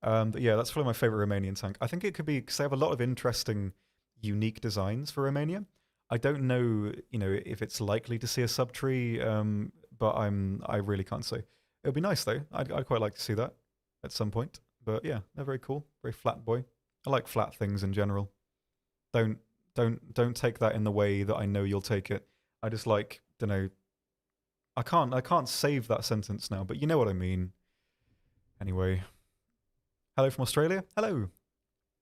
A: But yeah, that's probably my favorite Romanian tank. I think it could be because they have a lot of interesting, unique designs for Romania. I don't know, if it's likely to see a subtree, but I really can't say. It would be nice though. I'd quite like to see that at some point. But yeah, they're very cool. Very flat boy. I like flat things in general. Don't don't take that in the way that I know you'll take it. I just like, don't know. I can't save that sentence now, but you know what I mean. Anyway, hello from Australia. Hello.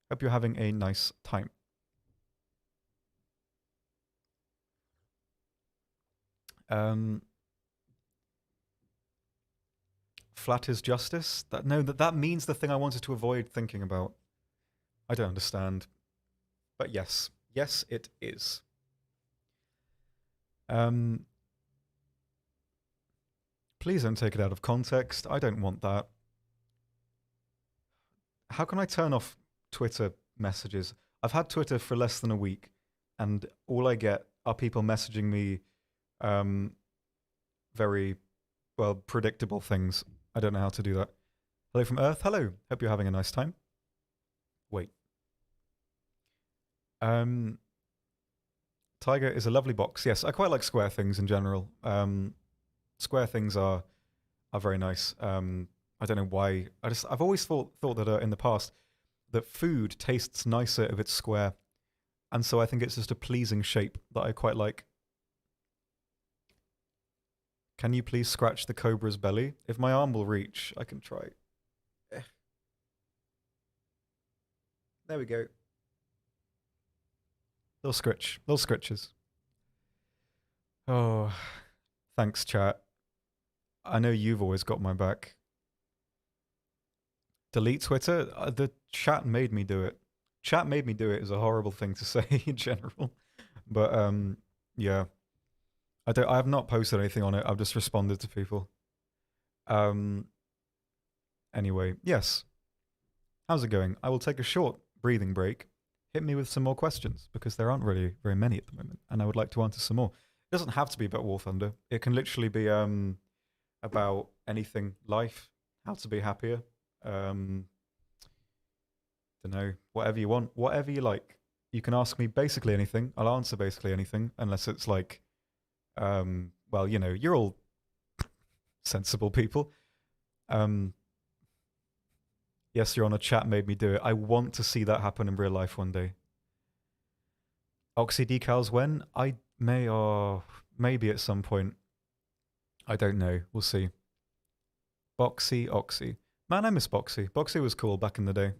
A: Hope you're having a nice time. Um, Flat is justice. That means the thing I wanted to avoid thinking about. I don't understand, but yes, yes, it is. Um, Please don't take it out of context. I don't want that. How can I turn off Twitter messages? I've had Twitter for less than a week, and all I get are people messaging me um, very, well, predictable things. I don't know how to do that. Hello from Earth. Hello. Hope you're having a nice time. Wait. Tiger is a lovely box. Yes, I quite like square things in general. Square things are very nice. I don't know why. I've always thought that in the past that food tastes nicer if it's square, and so I think it's just a pleasing shape that I quite like. Can you please scratch the cobra's belly? If my arm will reach, I can try. There we go. Little scritch. Little scritches. Oh, thanks, chat. I know you've always got my back. Delete Twitter? The chat made me do it. Chat made me do it is a horrible thing to say in general. But yeah. I have not posted anything on it. I've just responded to people. Anyway, yes. How's it going? I will take a short breathing break. Hit me with some more questions because there aren't really very many at the moment, and I would like to answer some more. It doesn't have to be about War Thunder. It can literally be about anything, life, how to be happier. Don't know, whatever you want, whatever you like. You can ask me basically anything. I'll answer basically anything, unless it's like, well, you know, you're all sensible people. Yes, you're on a chat made me do it. I want to see that happen in real life one day. Oxy decals when? I may or maybe at some point. I don't know. We'll see. Boxy, Oxy. Man, I miss Boxy. Boxy was cool back in the day.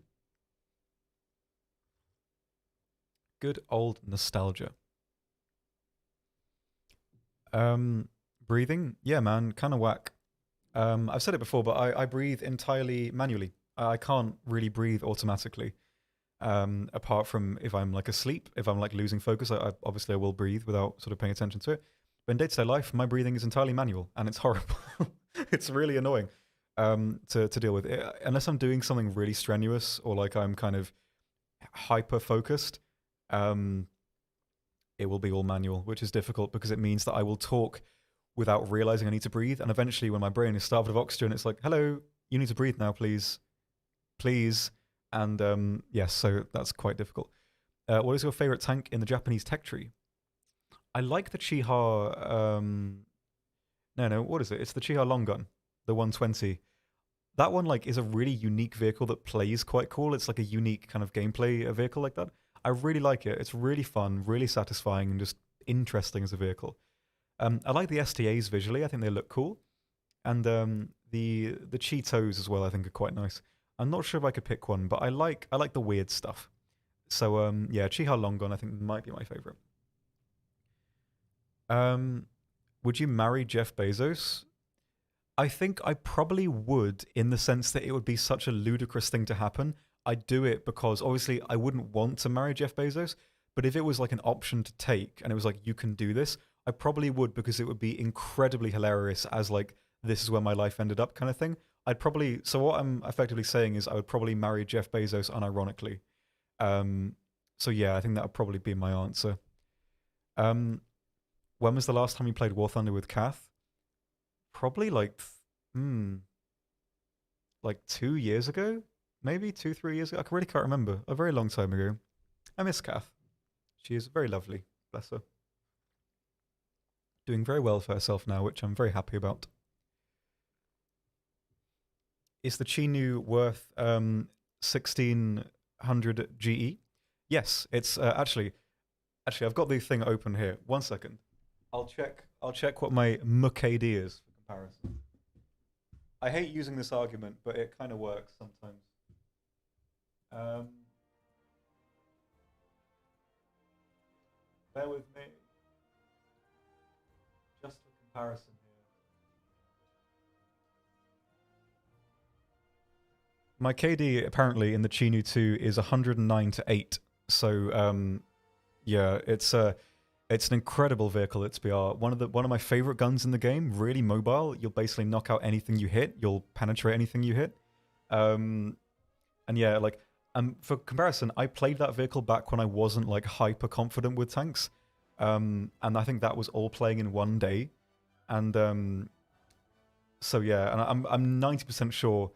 A: Good old nostalgia. Breathing? Yeah, man, kind of whack. I've said it before, but I breathe entirely manually. I can't really breathe automatically. Apart from if I'm like asleep, if I'm like losing focus, obviously I will breathe without sort of paying attention to it. But in day-to-day life, my breathing is entirely manual, and it's horrible. It's really annoying to deal with. Unless I'm doing something really strenuous or like I'm kind of hyper focused, it will be all manual, which is difficult because it means that I will talk without realizing I need to breathe. And eventually, when my brain is starved of oxygen, it's like, hello, you need to breathe now, please. Please. And yes, so that's quite difficult. What is your favorite tank in the Japanese tech tree? I like the Chiha. No, what is it? It's the Chiha long gun, the 120. That one like is a really unique vehicle that plays quite cool. It's like a unique kind of gameplay vehicle like that. I really like it. It's really fun, really satisfying, and just interesting as a vehicle. I like the STAs visually. I think they look cool, and the Cheetos as well. I think are quite nice. I'm not sure if I could pick one, but I like the weird stuff. So yeah, Chiha Long Gun I think might be my favorite. Would you marry Jeff Bezos? I think I probably would, in the sense that it would be such a ludicrous thing to happen. I'd do it because obviously I wouldn't want to marry Jeff Bezos, but if it was like an option to take and it was like, you can do this, I probably would because it would be incredibly hilarious as like, this is where my life ended up kind of thing. I'd probably, so what I'm effectively saying is I would probably marry Jeff Bezos unironically. So yeah, I think that would probably be my answer. When was the last time you played War Thunder with Kath? Probably like 2 years ago? Maybe 3 years ago? I really can't remember. A very long time ago. I miss Kath. She is very lovely. Bless her. Doing very well for herself now, which I'm very happy about. Is the Chinu worth 1600 GE? Yes, it's actually I've got the thing open here. 1 second. I'll check what my MUKD is for comparison. I hate using this argument, but it kind of works sometimes. Bear with me. Just for comparison here. My KD apparently in the Chinu 2 is 109 to 8. So yeah, it's an incredible vehicle. It's BR. One of my favorite guns in the game. Really mobile. You'll basically knock out anything you hit. You'll penetrate anything you hit. And yeah, like For comparison, I played that vehicle back when I wasn't like hyper confident with tanks, and I think that was all playing in one day, and so yeah, and I'm 90% sure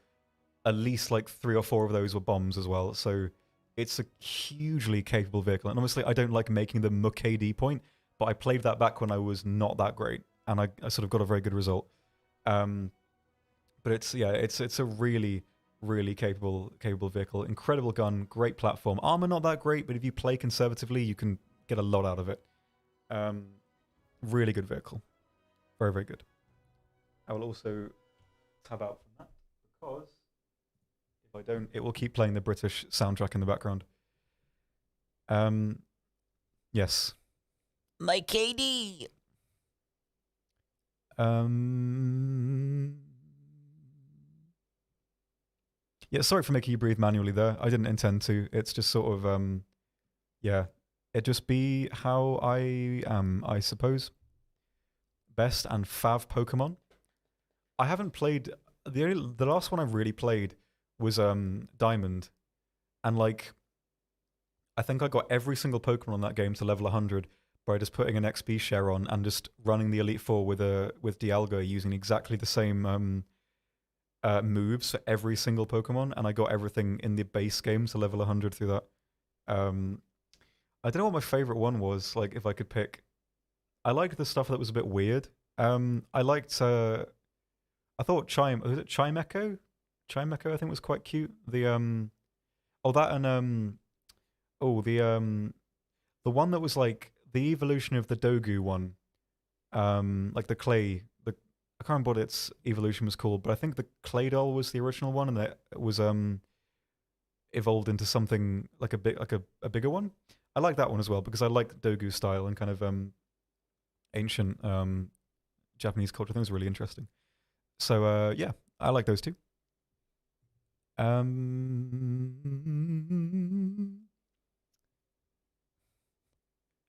A: at least like 3 or 4 of those were bombs as well. So it's a hugely capable vehicle, and obviously I don't like making the muck AD point, but I played that back when I was not that great, and I sort of got a very good result. Um, but it's a really capable vehicle. Incredible gun, great platform. Armor not that great, but if you play conservatively, you can get a lot out of it. Um, really good vehicle, very good. I will also tab out from that because if I don't, it will keep playing the British soundtrack in the background. Yes.
B: My KD.
A: Yeah, sorry for making you breathe manually there. I didn't intend to. It's just sort of, yeah. It just be how I am, I suppose. Best and fav Pokemon. I haven't played the last one I really played was Diamond, and like I think I got every single Pokemon on that game to level 100 by just putting an XP share on and just running the Elite Four with Dialga using exactly the same moves for every single Pokemon, and I got everything in the base game to level 100 through that. I don't know what my favorite one was. Like, if I could pick, I liked the stuff that was a bit weird. I liked. I thought was it Chimecho? Chimecho, I think was quite cute. Oh, that and oh the one that was like the evolution of the Dogu one, like the clay. I can't remember what its evolution was called, but I think the Claydol was the original one, and it was evolved into something like a bigger one. I like that one as well because I like Dogu style and kind of ancient Japanese culture. I think it was really interesting. So yeah, I like those two.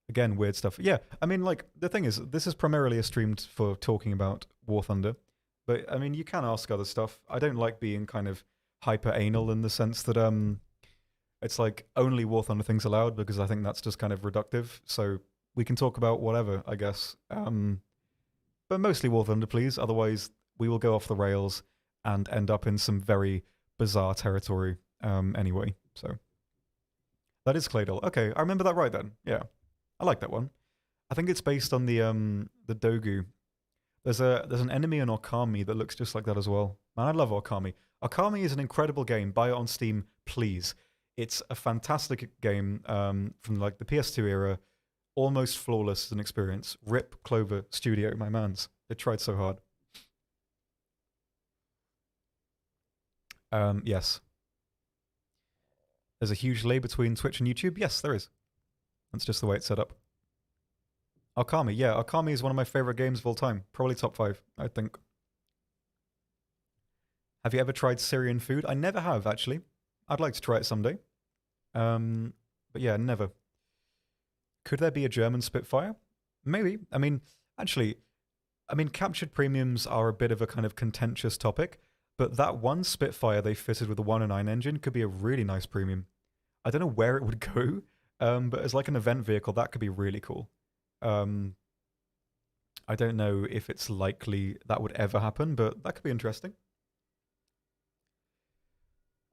A: Again, weird stuff. Yeah, I mean, like the thing is, this is primarily a stream for talking about War Thunder, but I mean, you can ask other stuff. I don't like being kind of hyper anal in the sense that it's like only War Thunder things allowed because I think that's just kind of reductive. So we can talk about whatever, I guess. But mostly War Thunder, please. Otherwise, we will go off the rails and end up in some very bizarre territory anyway. So that is Claydol. Okay, I remember that right then. Yeah, I like that one. I think it's based on the Dogu. There's an enemy in Okami that looks just like that as well. Man, I love Okami. Okami is an incredible game. Buy it on Steam, please. It's a fantastic game from like the PS2 era, almost flawless as an experience. Rip Clover Studio, my mans. They tried so hard. Yes. There's a huge delay between Twitch and YouTube. Yes, there is. That's just the way it's set up. Okami, yeah, Okami is one of my favorite games of all time. Probably top 5, I think. Have you ever tried Syrian food? I never have, actually. I'd like to try it someday. But yeah, never. Could there be a German Spitfire? Maybe. I mean, actually, captured premiums are a bit of a kind of contentious topic, but that one Spitfire they fitted with the 109 engine could be a really nice premium. I don't know where it would go, but as like an event vehicle, that could be really cool. I don't know if it's likely that would ever happen, but that could be interesting.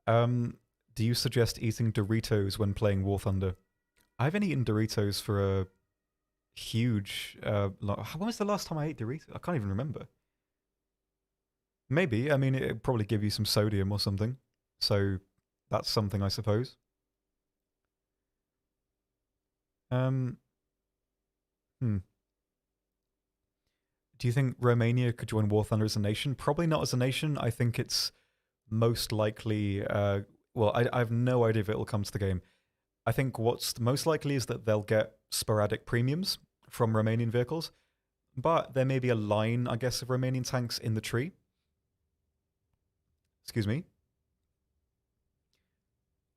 A: Do you suggest eating Doritos when playing War Thunder? I haven't eaten Doritos for a huge. When was the last time I ate Doritos? I can't even remember. Maybe. I mean, it'd probably give you some sodium or something. So that's something, I suppose. Do you think Romania could join War Thunder as a nation? Probably not as a nation. I think it's most likely. Well, I have no idea if it'll come to the game. I think what's most likely is that they'll get sporadic premiums from Romanian vehicles, but there may be a line, I guess, of Romanian tanks in the tree. Excuse me.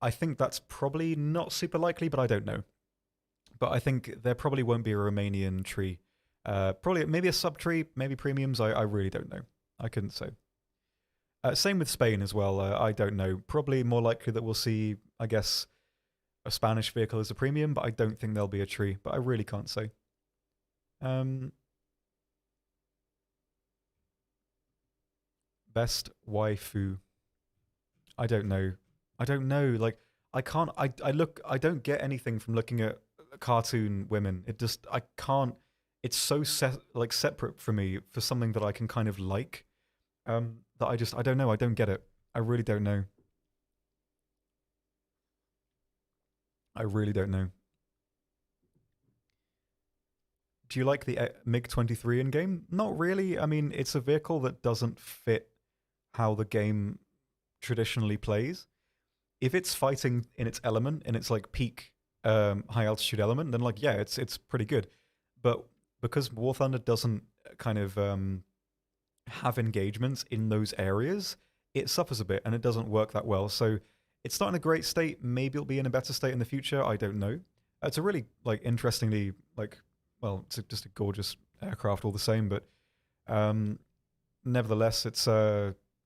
A: I think that's probably not super likely, but I don't know. But I think there probably won't be a Romanian tree. Probably maybe a subtree, maybe premiums. I really don't know. I couldn't say. Same with Spain as well. I don't know. Probably more likely that we'll see, I guess, a Spanish vehicle as a premium, but I don't think there'll be a tree. But I really can't say. Um, best waifu. I don't know. I don't know. Like I can't. I look. I don't get anything from looking at cartoon women. It just. I can't. It's so like separate for me for something that I can kind of like. That I just. I don't know. I don't get it. I really don't know. I really don't know. Do you like the MiG 23 in game? Not really. I mean, it's a vehicle that doesn't fit how the game traditionally plays. If it's fighting in its element, in its like peak high altitude element, then like yeah, it's pretty good. But because War Thunder doesn't kind of have engagements in those areas, it suffers a bit and it doesn't work that well. So it's not in a great state. Maybe it'll be in a better state in the future. I don't know. It's a really like interestingly like well, it's just a gorgeous aircraft all the same. But um, nevertheless, it's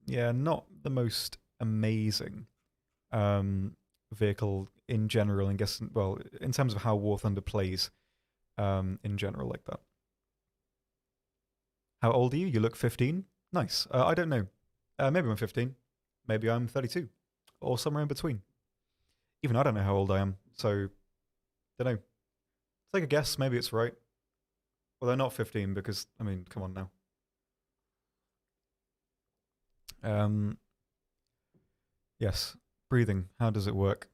A: yeah not the most amazing vehicle in general. And guess well in terms of how War Thunder plays in general like that. How old are you? You look 15. Nice. I don't know. Maybe I'm 15. Maybe I'm 32, or somewhere in between. Even I don't know how old I am, so don't know. Take a guess. Maybe it's right. Well, they're not 15 because I mean, come on now. Yes. Breathing. How does it work?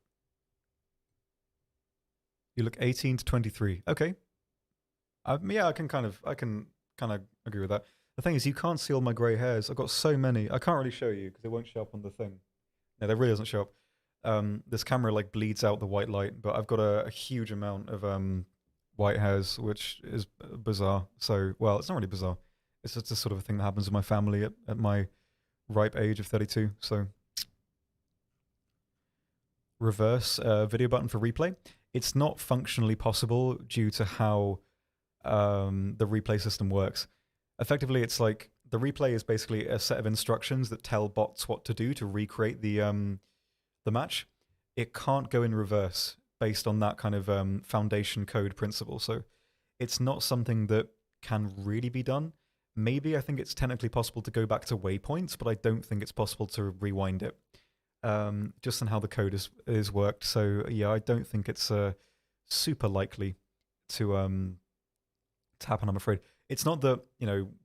A: You look 18 to 23. Okay. Yeah, I can kind of agree with that. The thing is, you can't see all my grey hairs. I've got so many. I can't really show you because it won't show up on the thing. No, that really doesn't show up. This camera like bleeds out the white light, but I've got a huge amount of white hairs, which is bizarre. So, well, it's not really bizarre. It's just a sort of a thing that happens in my family at my ripe age of 32. So, reverse video button for replay. It's not functionally possible due to how the replay system works. Effectively, it's like the replay is basically a set of instructions that tell bots what to do to recreate the match. It can't go in reverse based on that kind of foundation code principle. So it's not something that can really be done. Maybe I think it's technically possible to go back to waypoints, but I don't think it's possible to rewind it. Just on how the code is worked. So yeah, I don't think it's super likely to happen. I'm afraid it's not that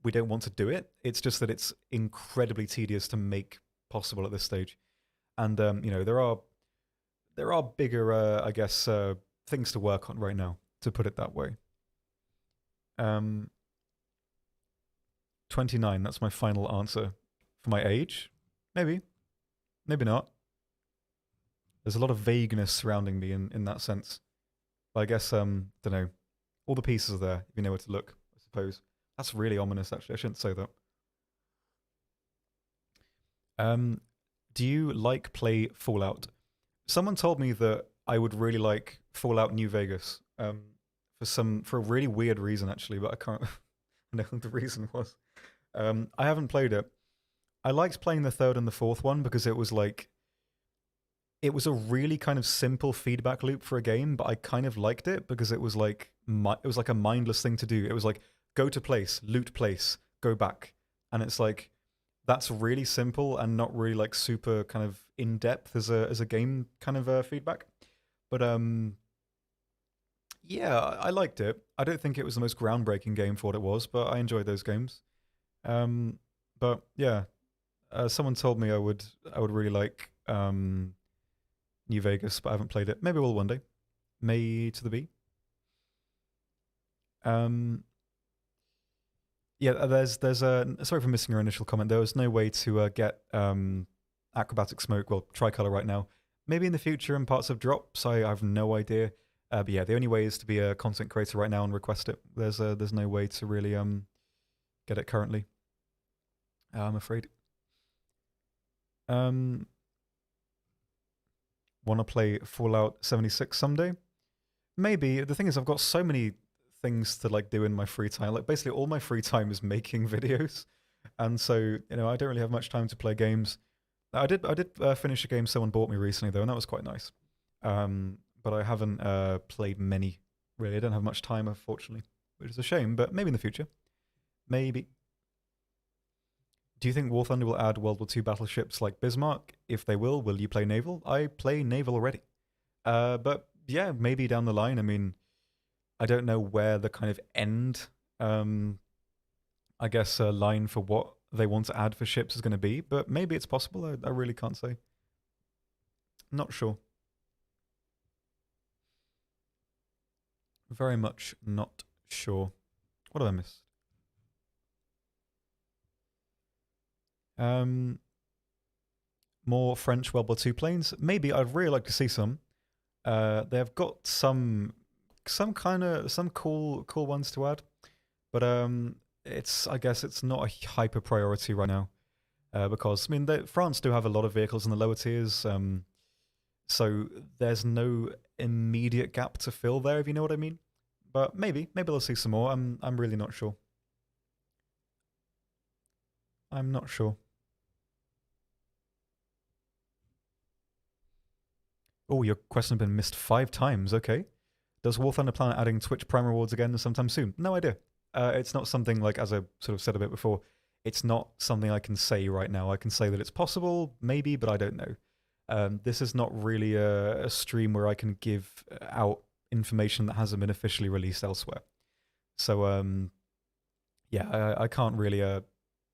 A: we don't want to do it. It's just that it's incredibly tedious to make possible at this stage. And there are bigger, I guess, things to work on right now, to put it that way. 29. That's my final answer for my age. Maybe not. There's a lot of vagueness surrounding me in that sense. But I guess don't know. All the pieces are there if you know where to look, I suppose. That's really ominous, actually. I shouldn't say that. Do you play Fallout? Someone told me that I would really like Fallout New Vegas. For a really weird reason, actually, but I can't know what the reason was. I haven't played it. I liked playing the third and the fourth one because it was a really kind of simple feedback loop for a game, but I kind of liked it because it was like a mindless thing to do. It was like go to place, loot place, go back, and it's like that's really simple and not really like super kind of in depth as a game kind of feedback. But yeah, I liked it. I don't think it was the most groundbreaking game for what it was, but I enjoyed those games. But yeah, someone told me I would really like New Vegas, but I haven't played it. Maybe I will one day. May to the B. Yeah, there's a sorry for missing your initial comment. There was no way to get acrobatic smoke, well, tricolor right now. Maybe in the future in parts of drops. I have no idea. But yeah, the only way is to be a content creator right now and request it. There's no way to really get it currently. I'm afraid. Want to play Fallout 76 someday? Maybe. The thing is, I've got so many things to like do in my free time. Like basically, all my free time is making videos. And so, I don't really have much time to play games. I did finish a game someone bought me recently though, and that was quite nice. But I haven't played many really. I don't have much time, unfortunately, which is a shame. But maybe in the future, maybe. Do you think War Thunder will add World War II battleships like Bismarck? If they will you play naval? I play naval already. But yeah, maybe down the line. I mean, I don't know where the kind of end, I guess, line for what they want to add for ships is going to be, but maybe it's possible. I really can't say. Not sure. Very much not sure. What have I missed? More French World War II planes? Maybe. I'd really like to see some. They've got some cool ones to add, but I guess it's not a hyper priority right now, because I mean France do have a lot of vehicles in the lower tiers, so there's no immediate gap to fill there, if you know what I mean. But maybe they'll see some more. I'm really not sure. I'm not sure. Oh, your question has been missed 5 times. Okay. Does War Thunder plan on adding Twitch Prime rewards again sometime soon? No idea. It's not something like, as I sort of said a bit before, it's not something I can say right now. I can say that it's possible, maybe, but I don't know. This is not really a stream where I can give out information that hasn't been officially released elsewhere. So, yeah, I can't really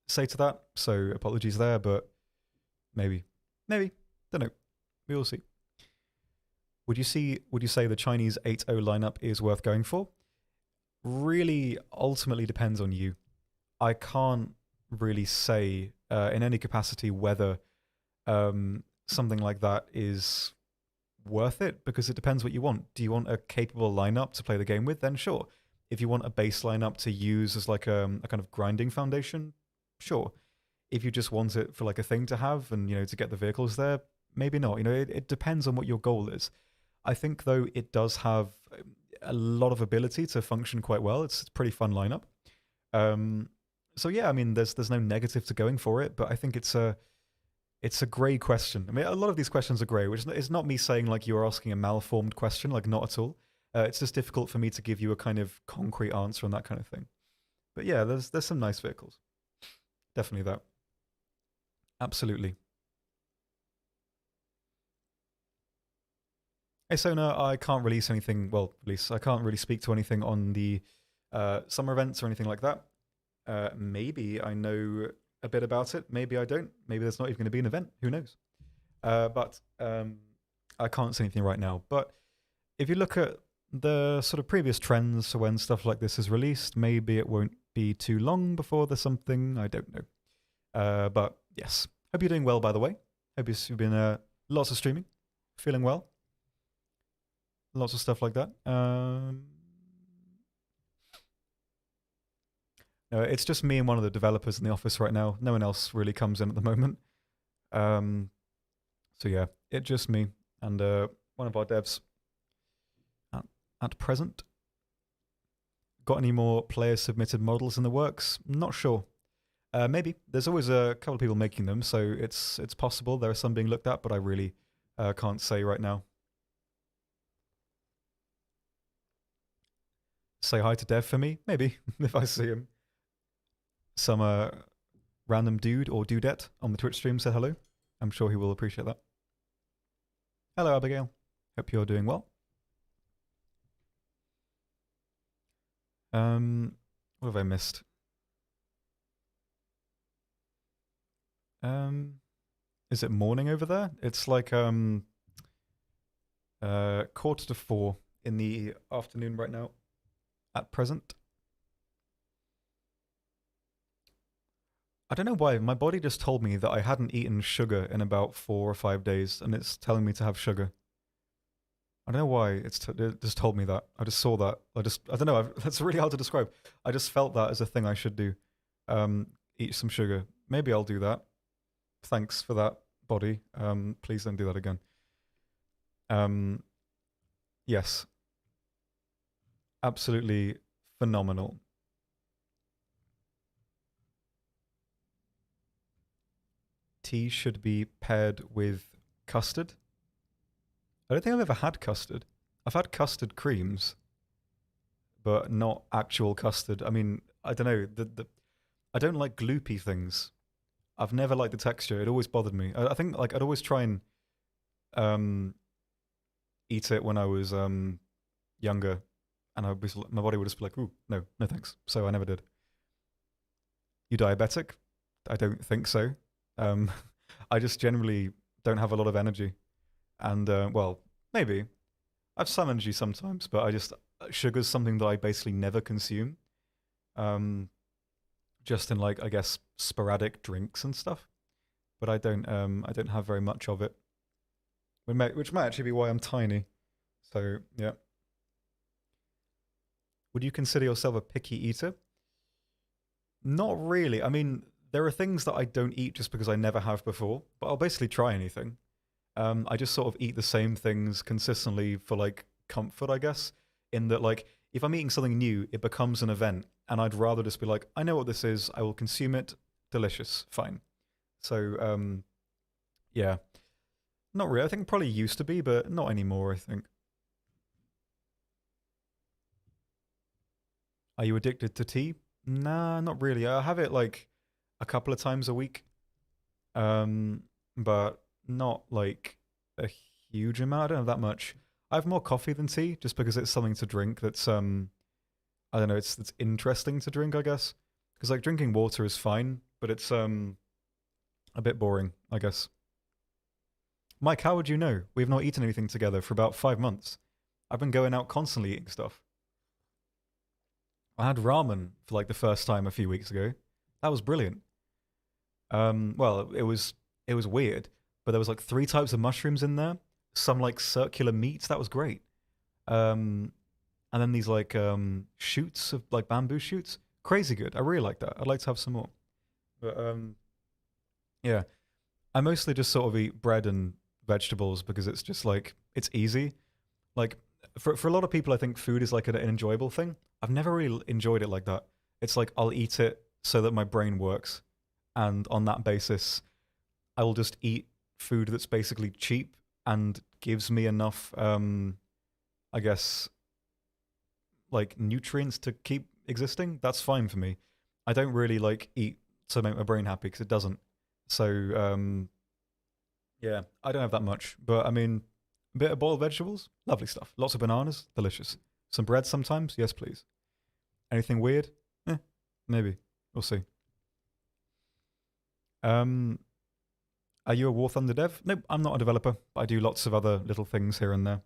A: say to that. So apologies there, but maybe, don't know. We will see. Would you say the Chinese 8.0 lineup is worth going for? Really, ultimately depends on you. I can't really say in any capacity whether something like that is worth it, because it depends what you want. Do you want a capable lineup to play the game with? Then sure. If you want a base lineup to use as like a kind of grinding foundation, sure. If you just want it for like a thing to have and to get the vehicles there, maybe not. It depends on what your goal is. I think though it does have a lot of ability to function quite well. It's a pretty fun lineup. So yeah, I mean, there's no negative to going for it, but I think it's a grey question. I mean, a lot of these questions are grey, which is not me saying like you're asking a malformed question, like not at all. It's just difficult for me to give you a kind of concrete answer on that kind of thing. But yeah, there's some nice vehicles. Definitely that. Absolutely. Hey Sona, I can't release anything. Well, I can't really speak to anything on the summer events or anything like that. Maybe I know a bit about it. Maybe I don't. Maybe there's not even going to be an event. Who knows? But I can't say anything right now. But if you look at the sort of previous trends for when stuff like this is released, maybe it won't be too long before there's something. I don't know. But yes, hope you're doing well, by the way. Hope you've been lots of streaming, feeling well. Lots of stuff like that. It's just me and one of the developers in the office right now. No one else really comes in at the moment. So yeah, it's just me and one of our devs at present. Got any more player-submitted models in the works? Not sure. Maybe. There's always a couple of people making them, so it's possible. There are some being looked at, but I really can't say right now. Say hi to Dev for me? Maybe, if I see him. Some random dude or dudette on the Twitch stream said hello. I'm sure he will appreciate that. Hello, Abigail. Hope you're doing well. What have I missed? Is it morning over there? It's like 3:45 in the afternoon right now. At present. I don't know why. My body just told me that I hadn't eaten sugar in about 4 or 5 days, and it's telling me to have sugar. I don't know why it just told me that. I just saw that. I don't know. That's really hard to describe. I just felt that as a thing I should do. Eat some sugar. Maybe I'll do that. Thanks for that, body. Please don't do that again. Yes. Absolutely phenomenal. tea should be paired with custard. I don't think I've ever had custard. I've had custard creams, but not actual custard. I mean, I don't know. I don't like gloopy things. I've never liked the texture. It always bothered me. I think like I'd always try and um, eat it when I was younger, and my body would just be like, "Ooh, no, no thanks." So I never did. You diabetic? I don't think so. Um, I just generally don't have a lot of energy, and well, maybe I have some energy sometimes, but I just sugar's something that I basically never consume. Um, just in like I guess sporadic drinks and stuff, but I don't have very much of it, which might actually be why I'm tiny. So yeah, would you consider yourself a picky eater? Not really. I mean, there are things that I don't eat just because I never have before, but I'll basically try anything. I just sort of eat the same things consistently for like comfort, I guess. In that, like, if I'm eating something new, it becomes an event, and I'd rather just be like, I know what this is, I will consume it, delicious, fine. So, yeah, not really. I think probably used to be, but not anymore. I think. Are you addicted to tea? Nah, not really. I have it like a couple of times a week, um, but not like a huge amount. I don't have that much. I have more coffee than tea, just because it's something to drink that's I don't know, it's interesting to drink, I guess. Because like drinking water is fine, but it's a bit boring, I guess. Mike, how would you know? We've not eaten anything together for about 5 months. I've been going out constantly eating stuff. I had ramen for like the first time a few weeks ago. That was brilliant. Well, it was weird, but there was like three types of mushrooms in there, some like circular meats. That was great. Um, and then these like shoots of like bamboo shoots, crazy good. I really like that. I'd like to have some more. But yeah, I mostly just sort of eat bread and vegetables because it's just like it's easy. Like for a lot of people, I think food is like an enjoyable thing. I've never really enjoyed it like that. It's like I'll eat it so that my brain works, and on that basis, I will just eat food that's basically cheap and gives me enough, I guess, like nutrients to keep existing. That's fine for me. I don't really like eat to make my brain happy because it doesn't. So yeah, I don't have that much, but I mean, a bit of boiled vegetables, lovely stuff. Lots of bananas, delicious. Some bread sometimes, yes please. Anything weird? Eh, maybe. We'll see. Um, are you a War Thunder dev? Nope, I'm not a developer, but I do lots of other little things here and there,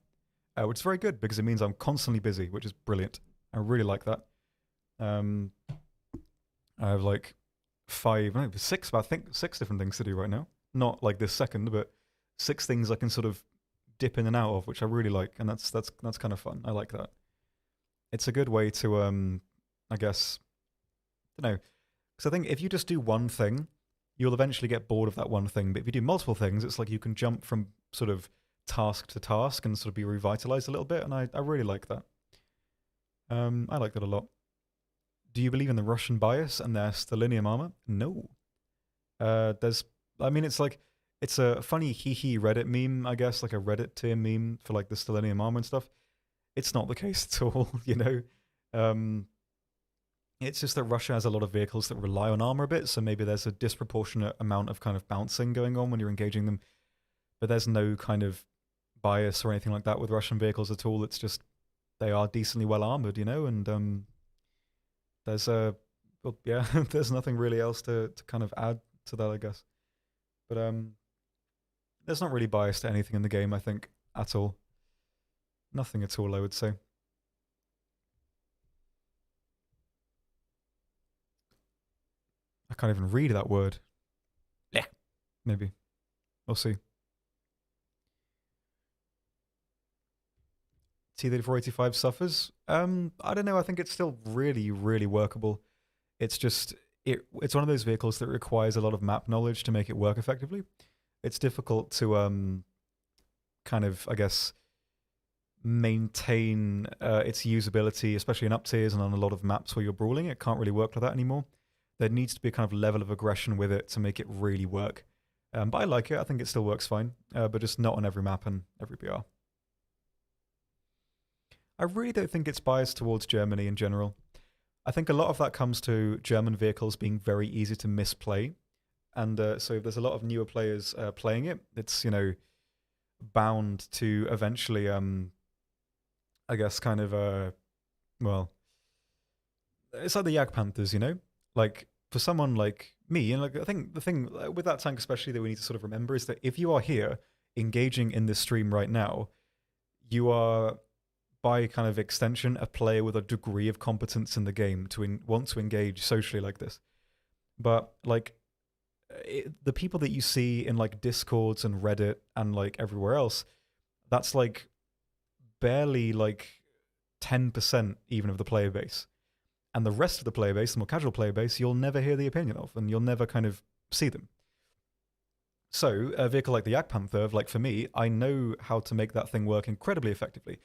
A: which is very good because it means I'm constantly busy, which is brilliant. I really like that. Um, I have like five, no, six, I think six different things to do right now. Not like this second, but six things I can sort of dip in and out of, which I really like, and that's kind of fun. I like that. It's a good way to, I guess, I don't know, because I think if you just do one thing, you'll eventually get bored of that one thing. But if you do multiple things, it's like you can jump from sort of task to task and sort of be revitalized a little bit, and I really like that. I like that a lot. Do you believe in the Russian bias and their Stalinium armor? No. There's, I mean, it's like it's a funny hee Reddit meme, I guess, like a Reddit tier meme for like the Stalinium armor and stuff. It's not the case at all, you know. Um, it's just that Russia has a lot of vehicles that rely on armor a bit, so maybe there's a disproportionate amount of kind of bouncing going on when you're engaging them. But there's no kind of bias or anything like that with Russian vehicles at all. It's just they are decently well armored, you know, and there's well, yeah, there's nothing really else to kind of add to that, I guess. But there's not really bias to anything in the game, I think, at all. Nothing at all, I would say. I can't even read that word.
B: Yeah.
A: Maybe. We'll see. T3485 suffers. I don't know. I think it's still really, really workable. It's just it's one of those vehicles that requires a lot of map knowledge to make it work effectively. It's difficult to kind of, I guess, maintain its usability, especially in up tiers and on a lot of maps where you're brawling. It can't really work like that anymore. There needs to be a kind of level of aggression with it to make it really work. But I like it. I think it still works fine, but just not on every map and every BR. I really don't think it's biased towards Germany in general. I think a lot of that comes to German vehicles being very easy to misplay. And so if there's a lot of newer players playing it, it's, bound to eventually, I guess, kind of, well, it's like the Jagdpanthers, Like, for someone like me, and like I think the thing with that tank especially that we need to sort of remember is that if you are here engaging in this stream right now, you are by kind of extension a player with a degree of competence in the game to want to engage socially like this. But like the people that you see in like Discords and Reddit and like everywhere else, that's like barely like 10% even of the player base. And the rest of the player base, the more casual player base, you'll never hear the opinion of, and you'll never kind of see them. So a vehicle like the Jagdpanther, like for me, I know how to make that thing work incredibly effectively.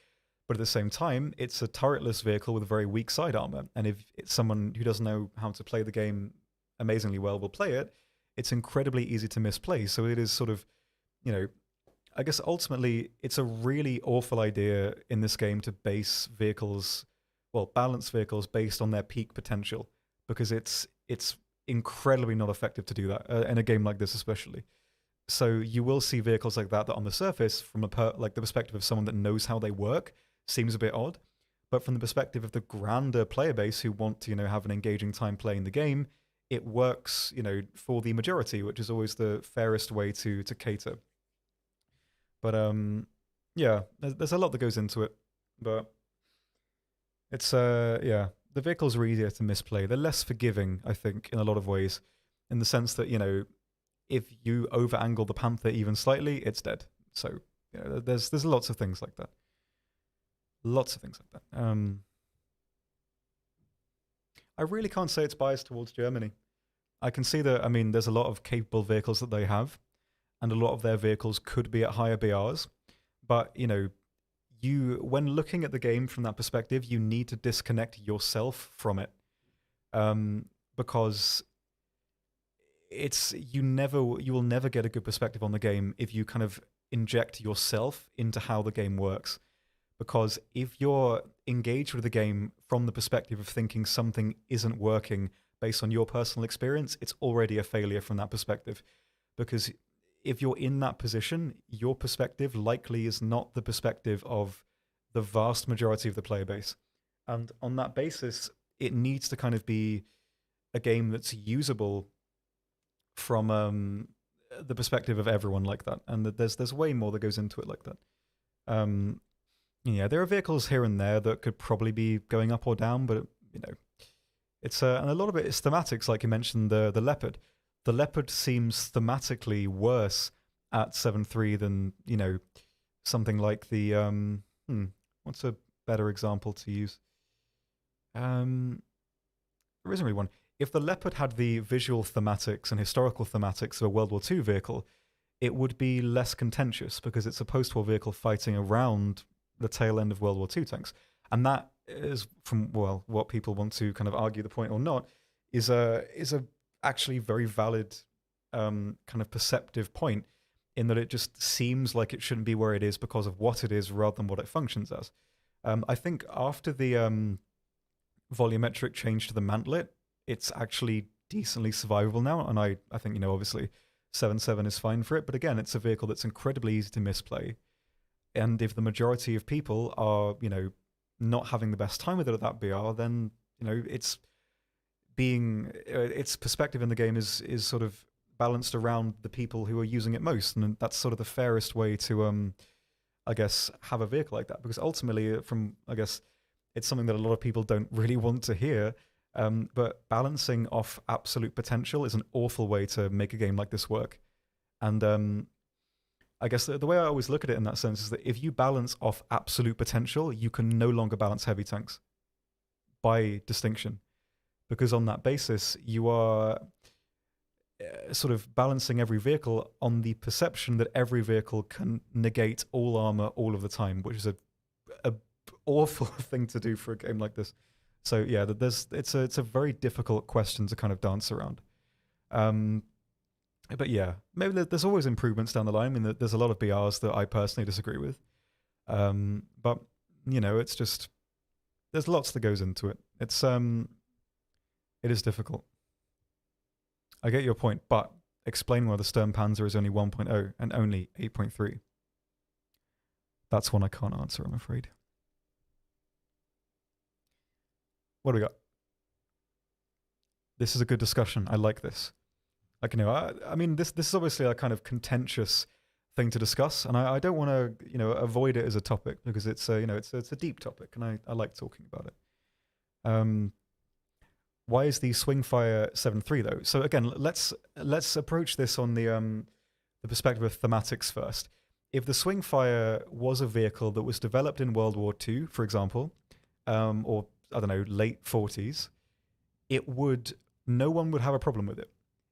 A: But at the same time, it's a turretless vehicle with very weak side armor. And if it's someone who doesn't know how to play the game amazingly well will play it, it's incredibly easy to misplay. So it is sort of, I guess ultimately it's a really awful idea in this game to base vehicles, balance vehicles based on their peak potential, because it's incredibly not effective to do that in a game like this especially. So you will see vehicles like that on the surface, from the perspective of someone that knows how they work, seems a bit odd. But from the perspective of the grander player base who want to, have an engaging time playing the game, it works, for the majority, which is always the fairest way to cater. But yeah, there's a lot that goes into it. But it's the vehicles are easier to misplay. They're less forgiving, I think, in a lot of ways, in the sense that if you over angle the Panther even slightly, it's dead. So there's lots of things like that. Lots of things like that. I really can't say it's biased towards Germany. I can see that, there's a lot of capable vehicles that they have, and a lot of their vehicles could be at higher BRs. But, when looking at the game from that perspective, you need to disconnect yourself from it. Because you will never get a good perspective on the game if you kind of inject yourself into how the game works. Because if you're engaged with the game from the perspective of thinking something isn't working based on your personal experience, it's already a failure from that perspective. Because if you're in that position, your perspective likely is not the perspective of the vast majority of the player base. And on that basis, it needs to kind of be a game that's usable from the perspective of everyone like that. And there's way more that goes into it like that. Yeah, there are vehicles here and there that could probably be going up or down, but it's and a lot of it is thematics, like you mentioned the Leopard. The Leopard seems thematically worse at 7.3 than something like the what's a better example to use? There isn't really one. If the Leopard had the visual thematics and historical thematics of a World War II vehicle, it would be less contentious because it's a post-war vehicle fighting around the tail end of World War II tanks. And that is, from what people want to kind of argue the point or not, is a actually very valid kind of perceptive point, in that it just seems like it shouldn't be where it is because of what it is rather than what it functions as. I think after the volumetric change to the mantlet, it's actually decently survivable now, and I think obviously 7.7 is fine for it, but again, it's a vehicle that's incredibly easy to misplay. And if the majority of people are, not having the best time with it at that BR, then, its perspective in the game is sort of balanced around the people who are using it most. And that's sort of the fairest way to, I guess, have a vehicle like that. Because ultimately, it's something that a lot of people don't really want to hear. But balancing off absolute potential is an awful way to make a game like this work. And I guess the way I always look at it in that sense is that if you balance off absolute potential, you can no longer balance heavy tanks by distinction. Because on that basis, you are sort of balancing every vehicle on the perception that every vehicle can negate all armor all of the time, which is a awful thing to do for a game like this. So yeah, it's a very difficult question to kind of dance around. But yeah, maybe there's always improvements down the line. I mean, there's a lot of BRs that I personally disagree with. But it's just there's lots that goes into it. It is difficult. I get your point, but explain why the Sturmpanzer is only 1.0 and only 8.3. That's one I can't answer, I'm afraid. What do we got? This is a good discussion. I like this. Like, I mean, this is obviously a kind of contentious thing to discuss, and I don't want to, avoid it as a topic because it's it's a deep topic, and I like talking about it. Why is the Swingfire 7.3 though? So again, let's approach this on the perspective of thematics first. If the Swingfire was a vehicle that was developed in World War II, for example, or I don't know, late 40s, no one would have a problem with it.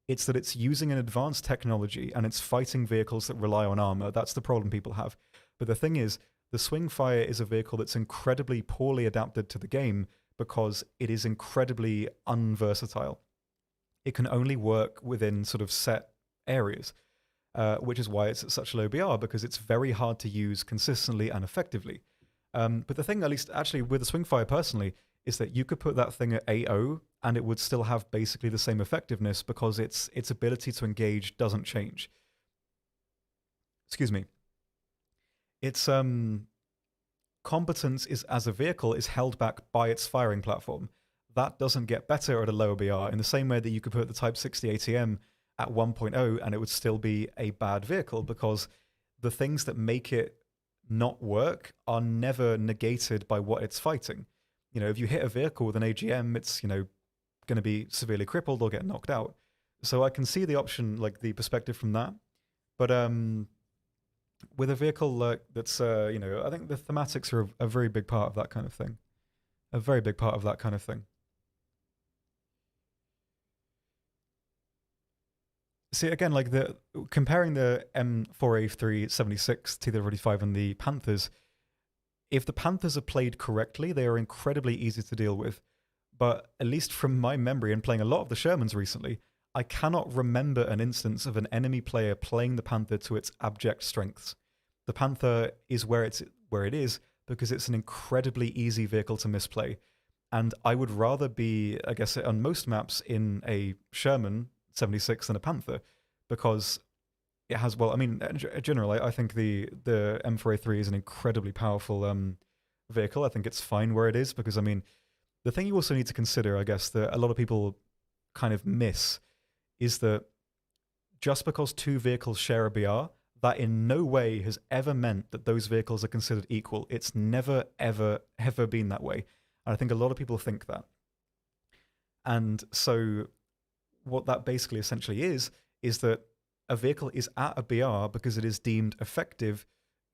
A: It's that it's using an advanced technology and it's fighting vehicles that rely on armor. That's the problem people have. But the thing is, the Swingfire is a vehicle that's incredibly poorly adapted to the game because it is incredibly unversatile. It can only work within sort of set areas, which is why it's at such a low BR, because it's very hard to use consistently and effectively. But the thing, at least actually with the Swingfire personally, is that you could put that thing at AO and it would still have basically the same effectiveness because its ability to engage doesn't change. Excuse me. Its competence is as a vehicle is held back by its firing platform. That doesn't get better at a lower BR in the same way that you could put the Type 60 ATM at 1.0 and it would still be a bad vehicle because the things that make it not work are never negated by what it's fighting. If you hit a vehicle with an AGM, it's, going to be severely crippled or get knocked out. So I can see the option, like the perspective from that. But with a vehicle that's, I think the thematics are a very big part of that kind of thing. A very big part of that kind of thing. See, again, like comparing the M4A376 T-35 and the Panthers, if the Panthers are played correctly, they are incredibly easy to deal with. But at least from my memory and playing a lot of the Shermans recently, I cannot remember an instance of an enemy player playing the Panther to its abject strengths. The Panther is where it is because it's an incredibly easy vehicle to misplay. And I would rather be, I guess, on most maps in a Sherman 76 than a Panther because it has, well, I mean, generally, I think the M4A3 is an incredibly powerful vehicle. I think it's fine where it is because, I mean, the thing you also need to consider, I guess, that a lot of people kind of miss is that just because two vehicles share a BR, that in no way has ever meant that those vehicles are considered equal. It's never, ever, ever been that way. And I think a lot of people think that. And so what that basically essentially is that a vehicle is at a BR because it is deemed effective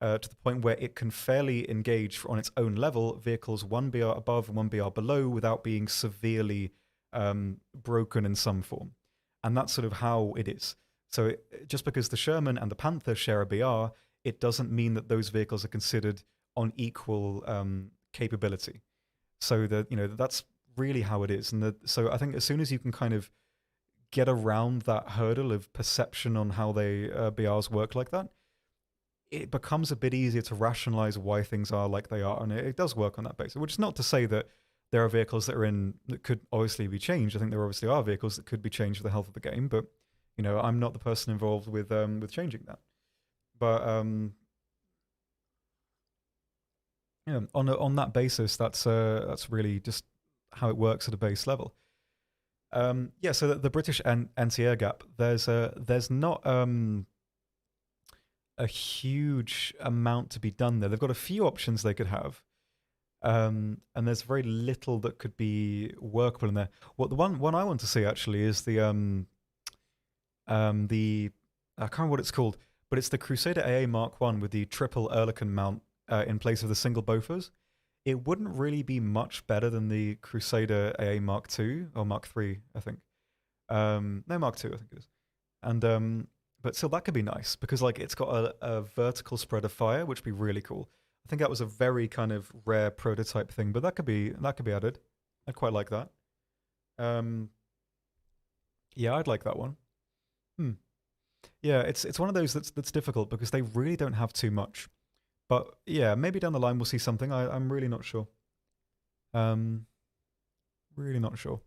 A: to the point where it can fairly engage on its own level vehicles 1 BR above and 1 BR below without being severely broken in some form. And that's sort of how it is. So just because the Sherman and the Panther share a BR, it doesn't mean that those vehicles are considered on equal capability. So that's really how it is. And so I think as soon as you can kind of get around that hurdle of perception on how they BRs work like that, it becomes a bit easier to rationalize why things are like they are, and it does work on that basis. Which is not to say that there are vehicles that could obviously be changed. I think there obviously are vehicles that could be changed for the health of the game, but I'm not the person involved with changing that. But on that basis, that's really just how it works at a base level. So the British anti-air gap, there's not a huge amount to be done there. They've got a few options they could have, and there's very little that could be workable in there. The one I want to see actually is the I can't remember what it's called, but it's the Crusader AA Mark 1 with the triple Ehrlichen mount in place of the single Bofors. It wouldn't really be much better than the Crusader AA Mark 2 or Mark 3, I think. No, Mark 2, I think it is. And but still, that could be nice because like it's got a vertical spread of fire, which would be really cool. I think that was a very kind of rare prototype thing, but that could be added. I'd quite like that. Yeah, I'd like that one. Yeah, it's one of those that's difficult because they really don't have too much. But yeah, maybe down the line we'll see something. I'm really not sure. Um, really not sure.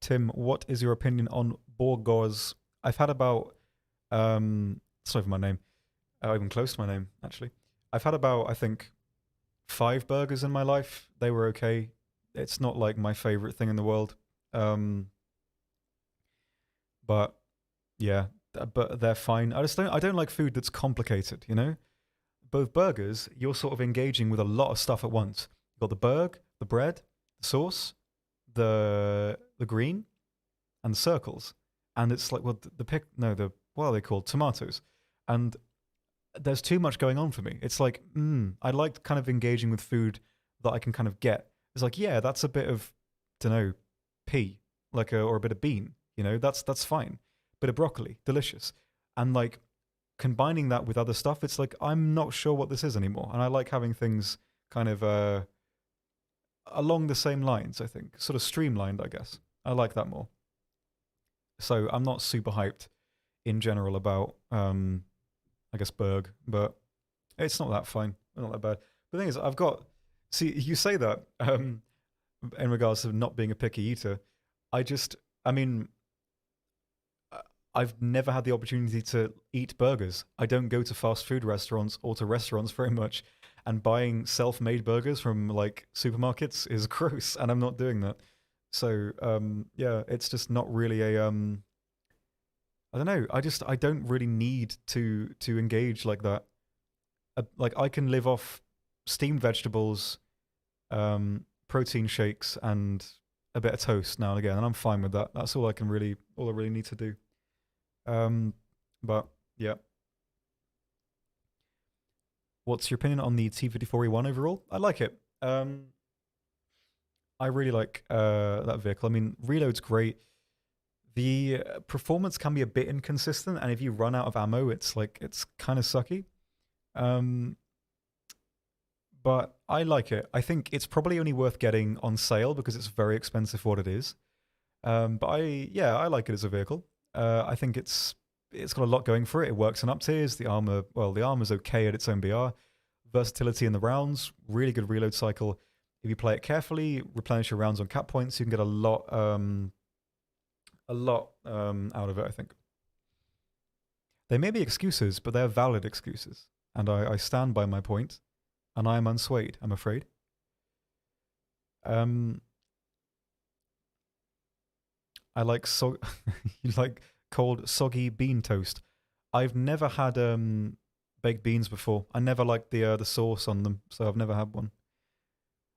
A: Tim, what is your opinion on burgers? I've had about sorry for my name. Even close to my name actually. I've had about I think 5 burgers in my life. They were okay. It's not like my favorite thing in the world. Um, but yeah, but they're fine. I don't like food that's complicated. You know, both burgers, you're sort of engaging with a lot of stuff at once. You've got the burg, the bread, the sauce, the green, and the circles, and it's like well the pick no the what are they called tomatoes, and there's too much going on for me. It's like I like kind of engaging with food that I can kind of get. It's like yeah, that's a bit of don't know pea or a bit of bean. You know that's fine. Bit of broccoli, delicious, and like combining that with other stuff, it's like I'm not sure what this is anymore. And I like having things kind of along the same lines. I think sort of streamlined. I guess I like that more. So I'm not super hyped in general about I guess Berg, but it's not that fine, not that bad. The thing is, I've got see you say that in regards to not being a picky eater. I mean, uh, I've never had the opportunity to eat burgers. I don't go to fast food restaurants or to restaurants very much, and buying self-made burgers from like supermarkets is gross, and I'm not doing that. So yeah, it's just not really a I don't know. I don't really need to engage like that. Like I can live off steamed vegetables, protein shakes, and a bit of toast now and again, and I'm fine with that. That's all I really need to do. Um, but yeah, what's your opinion on the T54E1 overall? I like it. I really like that vehicle. I mean, reload's great. The performance can be a bit inconsistent, and if you run out of ammo, it's kind of sucky. Um, but I like it. I think it's probably only worth getting on sale because it's very expensive for what it is. But I like it as a vehicle. I think it's got a lot going for it. It works on up tiers. The armor's okay at its own BR. Versatility in the rounds, really good reload cycle. If you play it carefully, replenish your rounds on cap points, you can get a lot out of it. I think they may be excuses, but they're valid excuses, and I stand by my point, and I am unswayed. I'm afraid. Um, I like you like cold soggy bean toast. I've never had baked beans before. I never liked the sauce on them, so I've never had one.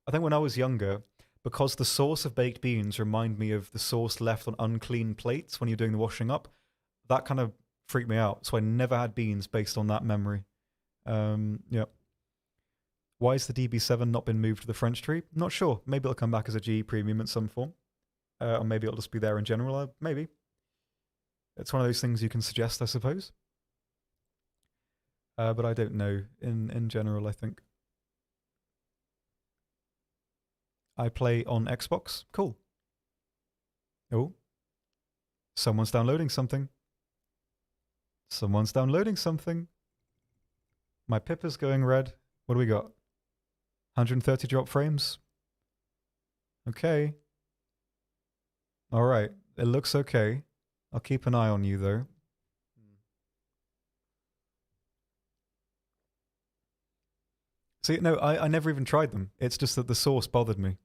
A: I think when I was younger, because the sauce of baked beans remind me of the sauce left on unclean plates when you're doing the washing up, that kind of freaked me out. So I never had beans based on that memory. Yeah. Why has the DB7 not been moved to the French tree? Not sure. Maybe it'll come back as a GE premium in some form. Or maybe it'll just be there in general. Maybe. It's one of those things you can suggest, I suppose. But I don't know in general, I think. I play on Xbox. Cool. Oh, someone's downloading something. Someone's downloading something. My pipper's going red. What do we got? 130 drop frames. Okay. All right. It looks okay. I'll keep an eye on you, though. See, no, I never even tried them. It's just that the sauce bothered me.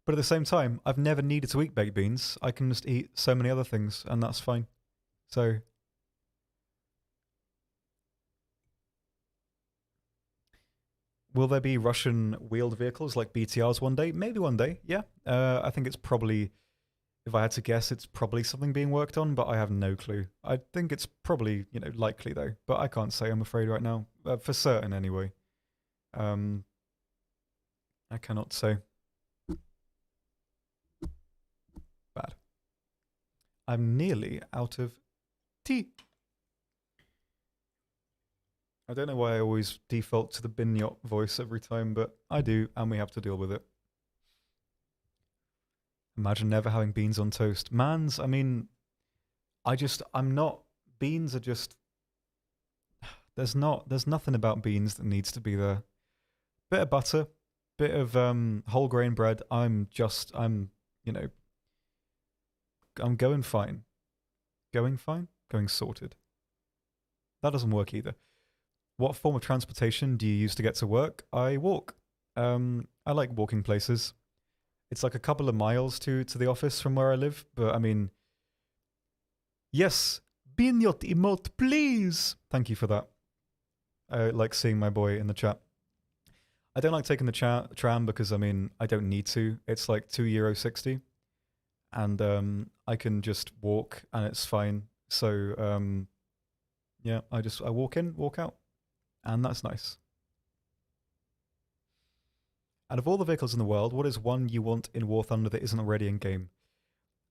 A: But at the same time, I've never needed to eat baked beans. I can just eat so many other things, and that's fine. So, will there be Russian wheeled vehicles like BTRs one day? Maybe one day, yeah. I think it's probably, if I had to guess, it's probably something being worked on, but I have no clue. I think it's probably, likely though, but I can't say, I'm afraid, right now. For certain, anyway. Um, I cannot say. Bad. I'm nearly out of tea. I don't know why I always default to the Binyot voice every time, but I do, and we have to deal with it. Imagine never having beans on toast. Mans, I mean, I'm not. Beans are just. There's nothing about beans that needs to be there. Bit of butter, bit of whole grain bread. You know, I'm going fine. Going fine? Going sorted. That doesn't work either. What form of transportation do you use to get to work? I walk. I like walking places. It's like a couple of miles to the office from where I live, but I mean, yes, Binyot emote, please. Thank you for that. I like seeing my boy in the chat. I don't like taking the tram because I mean I don't need to. It's like €2.60, and I can just walk and it's fine. So yeah, I walk in, walk out, and that's nice. Out of all the vehicles in the world, what is one you want in War Thunder that isn't already in game?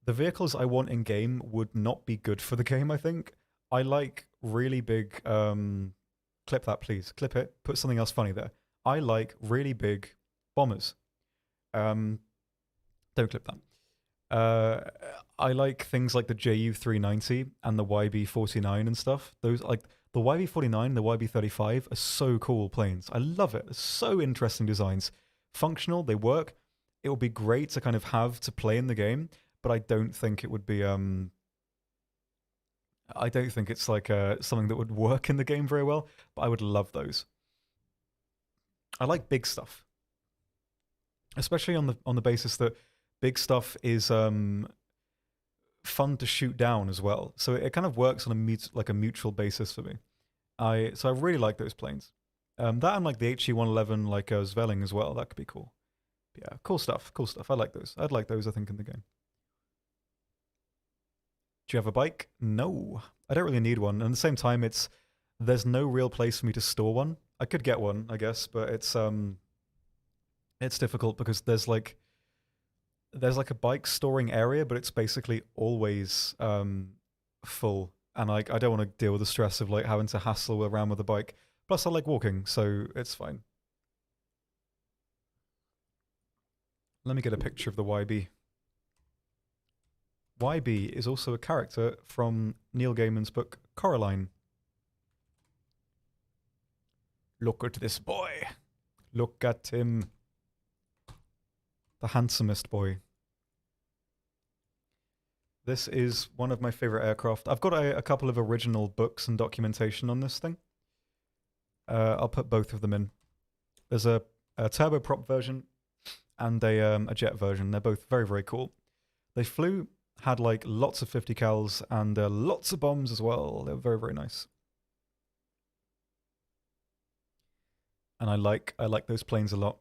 A: The vehicles I want in game would not be good for the game, I think. I like really big. Clip that, please. Clip it. Put something else funny there. I like really big bombers. Don't clip that. I like things like the Ju-390 and the YB-49 and stuff. Those, like the YB-49 and the YB-35 are so cool planes. I love it. They're so interesting designs. Functional, they work. It would be great to kind of have to play in the game, but I don't think it would be I don't think it's like something that would work in the game very well, but I would love those. I like big stuff, especially on the basis that big stuff is fun to shoot down as well. So it kind of works on a mutual basis for me. So I really like those planes. That and like the HE-111, like Zvelling as well. That could be cool. But yeah, cool stuff. Cool stuff. I like those. I'd like those, I think, in the game. Do you have a bike? No, I don't really need one. And at the same time, there's no real place for me to store one. I could get one, I guess, but it's difficult because there's like a bike storing area, but it's basically always full, and like I don't want to deal with the stress of like having to hassle around with a bike. Plus, I like walking, so it's fine. Let me get a picture of the YB. YB is also a character from Neil Gaiman's book Coraline. Look at this boy. Look at him. The handsomest boy. This is one of my favorite aircraft. I've got a couple of original books and documentation on this thing. I'll put both of them in. There's a turboprop version and a jet version. They're both very, very cool. They flew, had like lots of 50 cals and lots of bombs as well. They're very, very nice. And I like those planes a lot.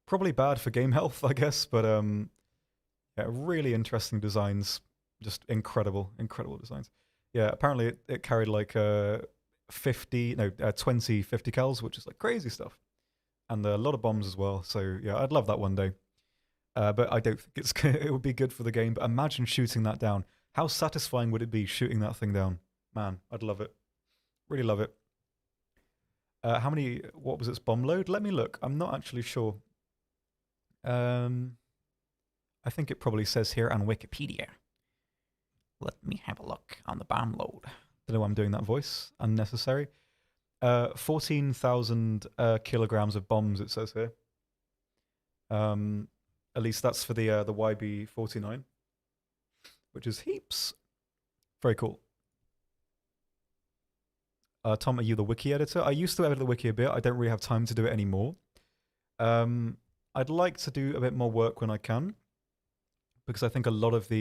A: Probably bad for game health, I guess, but yeah, really interesting designs. Just incredible designs. Yeah, apparently it carried like 20 50 cals, which is like crazy stuff. And a lot of bombs as well. So yeah, I'd love that one day. But I don't think it would be good for the game. But imagine shooting that down. How satisfying would it be shooting that thing down? Man, I'd love it. Really love it. What was its bomb load? Let me look. I'm not actually sure. I think it probably says here on Wikipedia.
B: Let me have a look on the bomb load.
A: Don't know why I'm doing that voice. Unnecessary. 14,000 kilograms of bombs, it says here. At least that's for the YB-49, which is heaps. Very cool. Tom, are you the wiki editor? I used to edit the wiki a bit. I don't really have time to do it anymore. I'd like to do a bit more work when I can, because I think a lot of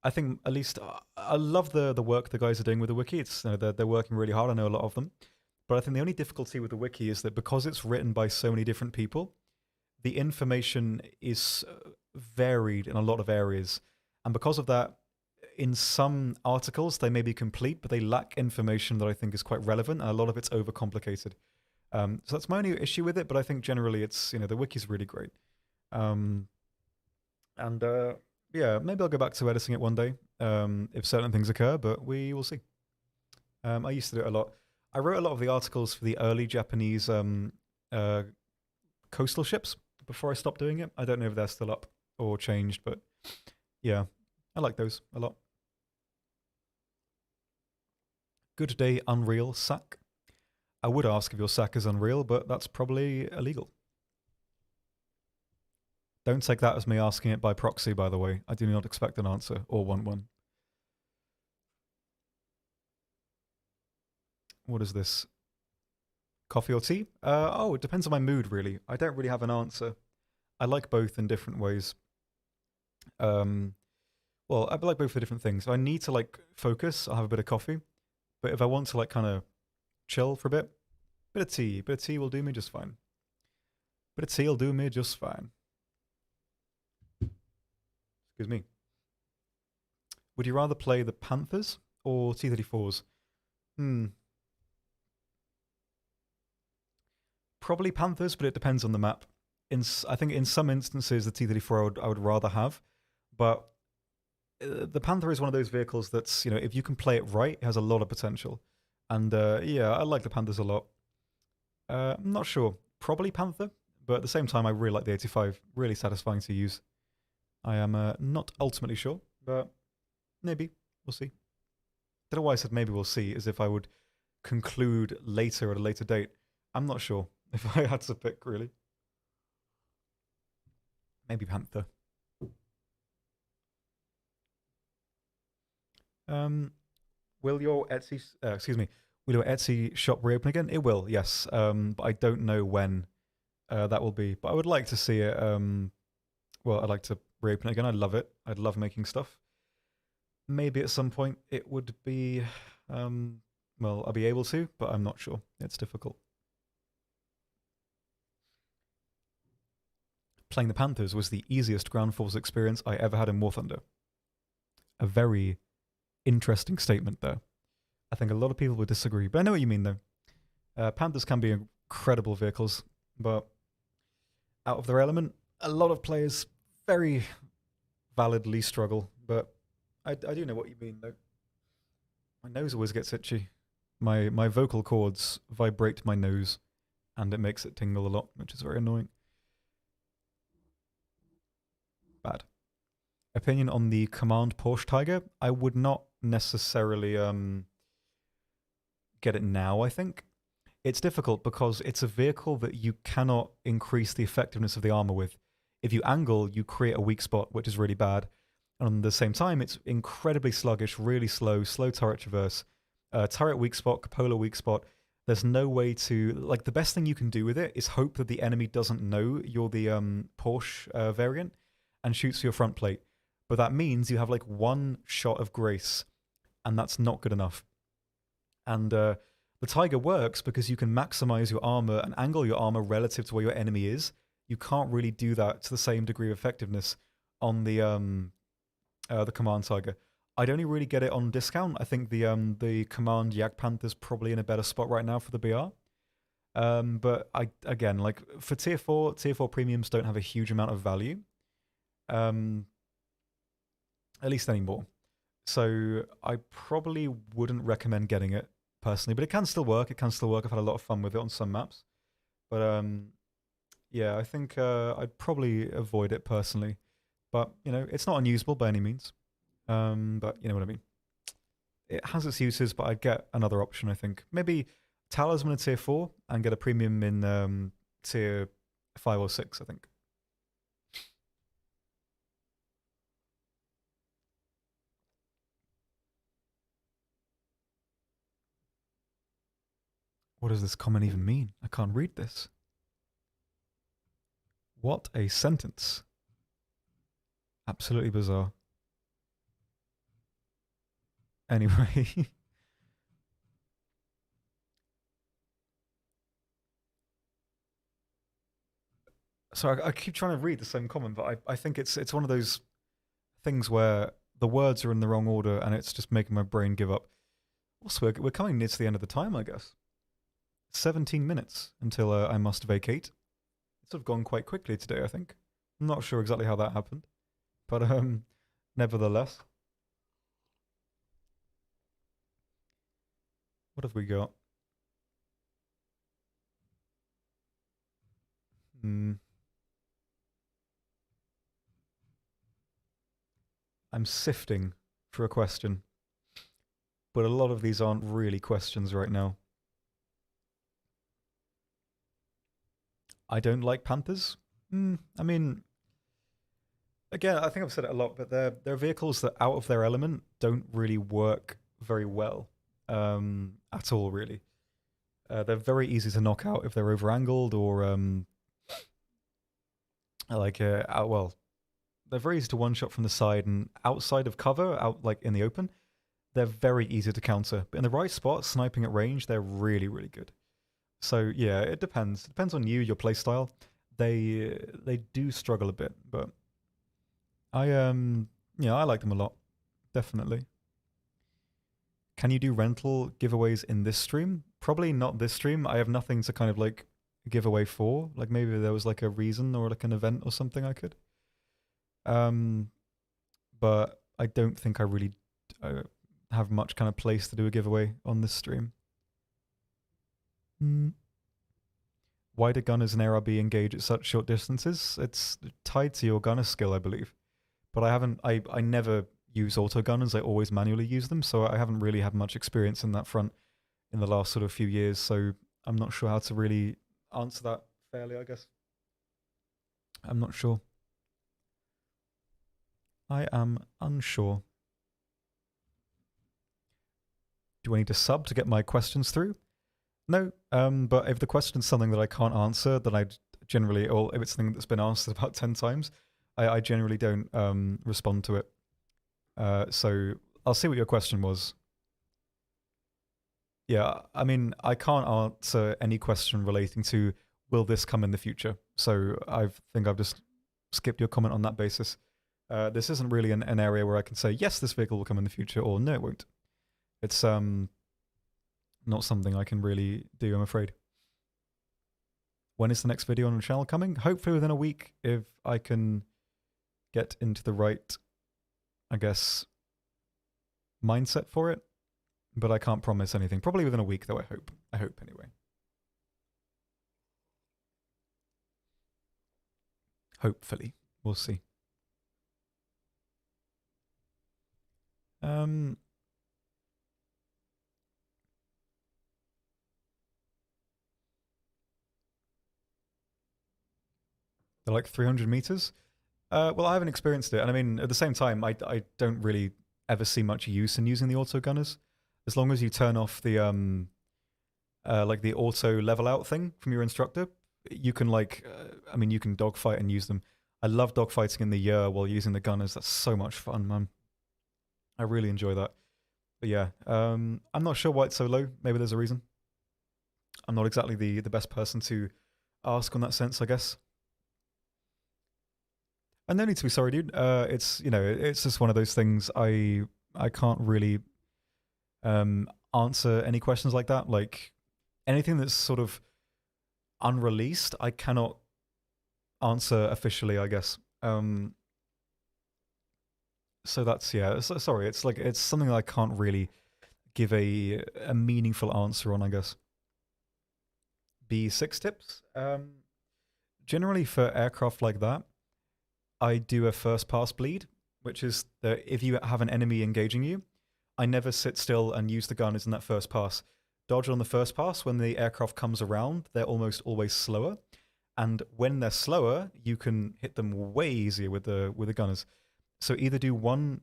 A: I love the work the guys are doing with the wiki. It's they're working really hard. I know a lot of them, but I think the only difficulty with the wiki is that because it's written by so many different people, the information is varied in a lot of areas, and because of that, in some articles they may be complete, but they lack information that I think is quite relevant, and a lot of it's overcomplicated. So that's my only issue with it, but I think generally it's, the wiki's really great. Yeah, maybe I'll go back to editing it one day if certain things occur, but we will see. I used to do it a lot. I wrote a lot of the articles for the early Japanese coastal ships before I stopped doing it. I don't know if they're still up or changed, but Yeah, I like those a lot. Good day, Unreal Sack. I would ask if your sack is unreal, but that's probably illegal. Don't take that as me asking it by proxy, by the way. I do not expect an answer or want one. What is this? Coffee or tea? Oh, it depends on my mood, really. I don't really have an answer. I like both in different ways. Um, well, I like both for different things. If I need to like focus, I'll have a bit of coffee. But if I want to like kind of chill for a bit of tea. Bit of tea will do me just fine. Bit of tea will do me just fine. Excuse me. Would you rather play the Panthers or T-34s? Hmm. Probably Panthers, but it depends on the map. I think in some instances the T-34 I would rather have, but the Panther is one of those vehicles that's, you know, if you can play it right, it has a lot of potential. And yeah, I like the Panthers a lot. I'm not sure. Probably Panther, but at the same time, I really like the 85. Really satisfying to use. I am not ultimately sure, but maybe. We'll see. Don't know why I said maybe we'll see, as if I would conclude later at a later date. I'm not sure if I had to pick, really. Maybe Panther. Um, will your Etsy, excuse me, will your Etsy shop reopen again? It will, yes. But I don't know when that will be. But I would like to see it. Well, I'd like to reopen it again. I love it. I'd love making stuff. Maybe at some point it would be. Well, I'll be able to, but I'm not sure. It's difficult. Playing the Panthers was the easiest Ground Force experience I ever had in War Thunder. A very interesting statement there. I think a lot of people would disagree, but I know what you mean though. Panthers can be incredible vehicles, but out of their element, a lot of players very validly struggle. But I do know what you mean though. My nose always gets itchy. My vocal cords vibrate my nose, and it makes it tingle a lot, which is very annoying. Bad. Opinion on the Command Porsche Tiger? I would not necessarily get it now. I think it's difficult because it's a vehicle that you cannot increase the effectiveness of the armor with. If you angle, you create a weak spot, which is really bad. And at the same time, it's incredibly sluggish, really slow, slow turret traverse, turret weak spot, cupola weak spot. There's no way to like the best thing you can do with it is hope that the enemy doesn't know you're the Porsche variant and shoots for your front plate. But that means you have like one shot of grace, and that's not good enough. And the Tiger works because you can maximize your armor and angle your armor relative to where your enemy is. You can't really do that to the same degree of effectiveness on the Command Tiger. I'd only really get it on discount. I think the Command Jagdpanther's probably in a better spot right now for the BR. But I again like for tier 4 premiums don't have a huge amount of value. Um, at least anymore. So I probably wouldn't recommend getting it personally, but it can still work. It can still work. I've had a lot of fun with it on some maps. But yeah, I think I'd probably avoid it personally. But you know, it's not unusable by any means. But you know what I mean. It has its uses, but I'd get another option. I think maybe Talisman in tier 4 and get a premium in tier 5 or 6. I think. What does this comment even mean? I can't read this. What a sentence. Absolutely bizarre. Anyway. So I keep trying to read the same comment, but I think it's one of those things where the words are in the wrong order and it's just making my brain give up. Also, we're coming near to the end of the time, I guess. 17 minutes until I must vacate. It's sort of gone quite quickly today, I think. I'm not sure exactly how that happened, but nevertheless. What have we got? Hmm. I'm sifting for a question, but a lot of these aren't really questions right now. I don't like Panthers. I mean, again, I think I've said it a lot, but they're vehicles that out of their element don't really work very well at all, really. They're very easy to knock out if they're over angled or well, they're very easy to one shot from the side and outside of cover, out like in the open. They're very easy to counter, but in the right spot, sniping at range, they're really, really good. So yeah, it depends. It depends on you, your playstyle. They do struggle a bit, but I like them a lot. Definitely. Can you do rental giveaways in this stream? Probably not this stream. I have nothing to kind of like give away for. Like maybe there was like a reason or like an event or something I could. But I don't think I really have much kind of place to do a giveaway on this stream. Why do gunners in ARB engage at such short distances? It's tied to your gunner skill, I believe. But I never use auto gunners. I always manually use them, so I haven't really had much experience in that front in the last sort of few years. So I'm not sure how to really answer that fairly, I guess. I'm not sure. I am unsure. Do I need to sub to get my questions through? No, but if the question's something that I can't answer, then I generally, or if it's something that's been asked about 10 times, I generally don't respond to it. So I'll see what your question was. Yeah, I mean, I can't answer any question relating to will this come in the future. So I think I've just skipped your comment on that basis. This isn't really an area where I can say, yes, this vehicle will come in the future, or no, it won't. It's not something I can really do, I'm afraid. When is the next video on the channel coming? Hopefully within a week, if I can get into the right, I guess, mindset for it. But I can't promise anything. Probably within a week, though, I hope. I hope, anyway. Hopefully. We'll see. They're like 300 meters. Well, I haven't experienced it. And I mean, at the same time, I don't really ever see much use in using the auto gunners. As long as you turn off the like the auto level out thing from your instructor, you can like, I mean, you can dogfight and use them. I love dogfighting in the year while using the gunners. That's so much fun, man. I really enjoy that. But yeah, I'm not sure why it's so low. Maybe there's a reason. I'm not exactly the best person to ask on that sense, I guess. And no need to be sorry, dude. It's it's just one of those things. I can't really answer any questions like that. Like anything that's sort of unreleased, I cannot answer officially, I guess. So that's sorry. It's like it's something that I can't really give a meaningful answer on, I guess. B6 tips. Generally for aircraft like that, I do a first pass bleed, which is that if you have an enemy engaging you, I never sit still and use the gunners in that first pass. Dodge on the first pass. When the aircraft comes around, they're almost always slower. And when they're slower, you can hit them way easier with the gunners. So either do one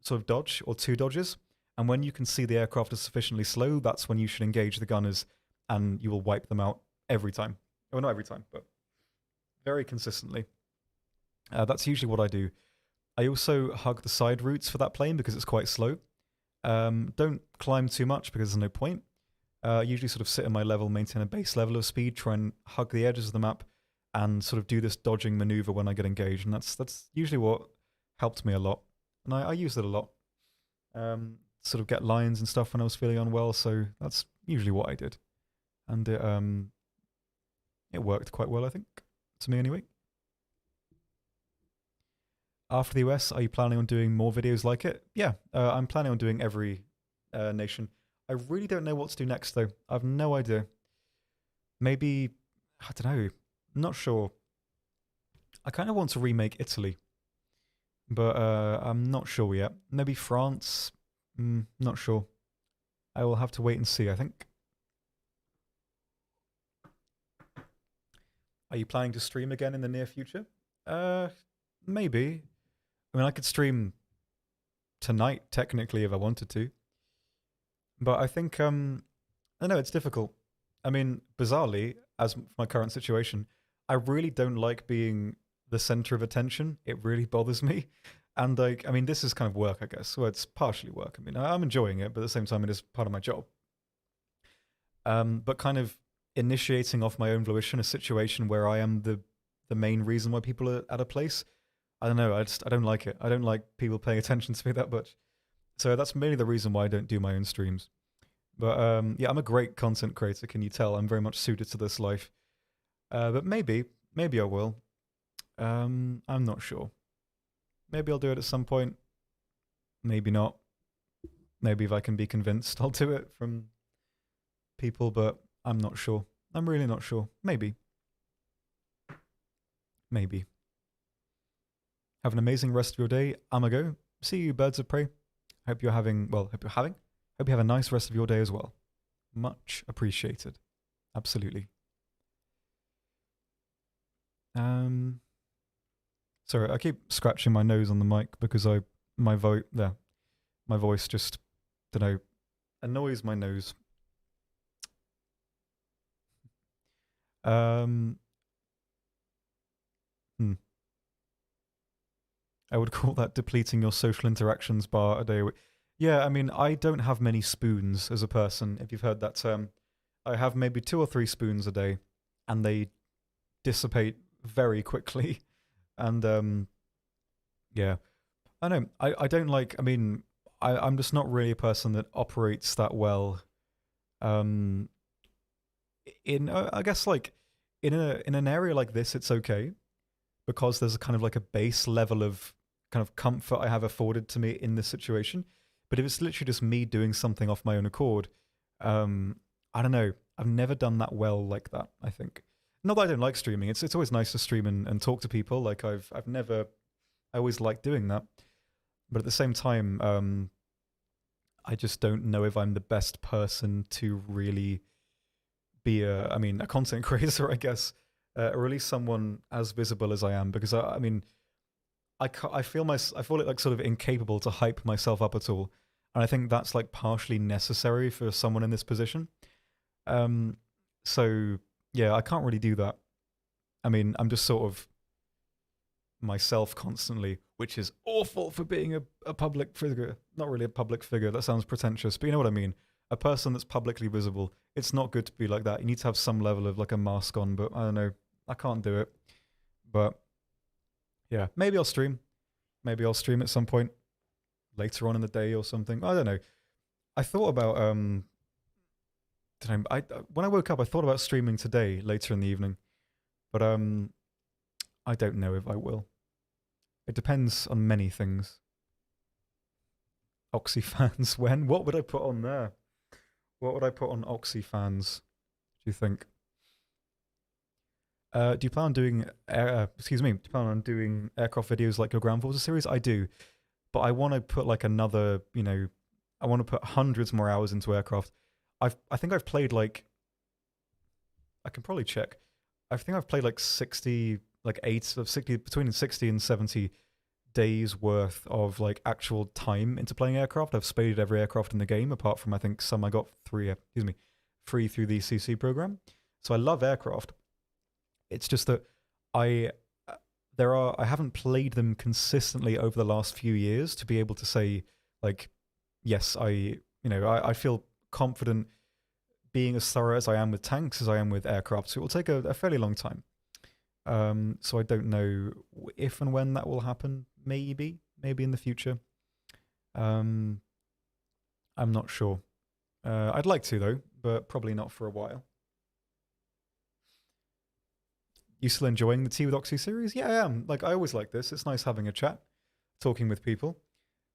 A: sort of dodge or two dodges, and when you can see the aircraft is sufficiently slow, that's when you should engage the gunners, and you will wipe them out every time. Well, not every time, but very consistently. That's usually what I do. I also hug the side routes for that plane because it's quite slow. Don't climb too much because there's no point. Usually sort of sit in my level, maintain a base level of speed, try and hug the edges of the map, and sort of do this dodging maneuver when I get engaged. And that's usually what helped me a lot. And I used it a lot. Sort of get lines and stuff when I was feeling unwell, so that's usually what I did. And it worked quite well, I think. To me, anyway. After the US, are you planning on doing more videos like it? Yeah, I'm planning on doing every nation. I really don't know what to do next, though. I've no idea. Maybe, I don't know. I'm not sure. I kind of want to remake Italy. but I'm not sure yet. Maybe France. Not sure. I will have to wait and see, I think. Are you planning to stream again in the near future? Maybe. I mean, I could stream tonight technically if I wanted to, but I think I know it's difficult. I mean, bizarrely, as my current situation, I really don't like being the center of attention. It really bothers me. And like, I mean, this is kind of work, I guess. Well, it's partially work. I mean, I'm enjoying it, but at the same time, it is part of my job. But kind of initiating off my own volition a situation where I am the main reason why people are at a place. I don't know. I don't like it. I don't like people paying attention to me that much. So that's mainly the reason why I don't do my own streams. But yeah, I'm a great content creator. Can you tell? I'm very much suited to this life. But maybe I will. I'm not sure. Maybe I'll do it at some point. Maybe not. Maybe if I can be convinced, I'll do it from people. But I'm not sure. I'm really not sure. Maybe. Maybe. Have an amazing rest of your day. I'ma go. See you, birds of prey. Hope you have a nice rest of your day as well. Much appreciated. Absolutely. Sorry, I keep scratching my nose on the mic because my voice just, don't know, annoys my nose. I would call that depleting your social interactions bar a day. Yeah, I mean, I don't have many spoons as a person, if you've heard that term. I have maybe 2 or 3 spoons a day, and they dissipate very quickly. And yeah, I know. I don't like. I mean, I'm just not really a person that operates that well. Um, in I guess like in an area like this, it's okay because there's a kind of like a base level of kind of comfort I have afforded to me in this situation. But if it's literally just me doing something off my own accord, I don't know. I've never done that well like that, I think. Not that I don't like streaming. It's always nice to stream and talk to people. Like I always liked doing that. But at the same time, I just don't know if I'm the best person to really be a content creator, I guess, or at least someone as visible as I am. Because I mean, I feel it like sort of incapable to hype myself up at all, and I think that's like partially necessary for someone in this position. Um, so yeah, I can't really do that. I mean, I'm just sort of myself constantly, which is awful for being a public figure. Not really a public figure. That sounds pretentious, but you know what I mean. A person that's publicly visible. It's not good to be like that. You need to have some level of like a mask on, but I don't know. I can't do it. But yeah, maybe I'll stream. Maybe I'll stream at some point later on in the day or something. I don't know. I thought about when I woke up, I thought about streaming today later in the evening, but I don't know if I will. It depends on many things. Oxy fans, when? What would I put on there? What would I put on Oxy fans? Do you think? Do you plan on doing? Do you plan on doing aircraft videos like your Ground Forces series? I do, but I want to put like another. You know, I want to put hundreds more hours into aircraft. I think I've played like. I can probably check. I think I've played like 60, like 60 between 60 and 70 days worth of like actual time into playing aircraft. I've spaded every aircraft in the game apart from I think some I got free through the CC program. So I love aircraft. It's just that I I haven't played them consistently over the last few years to be able to say like yes, I feel confident being as thorough as I am with tanks as I am with aircraft. So it will take a fairly long time. So I don't know if and when that will happen. Maybe in the future. I'm not sure. I'd like to though, but probably not for a while. You still enjoying the Tea with Oxy series? Yeah, I am. Like I always like this. It's nice having a chat, talking with people.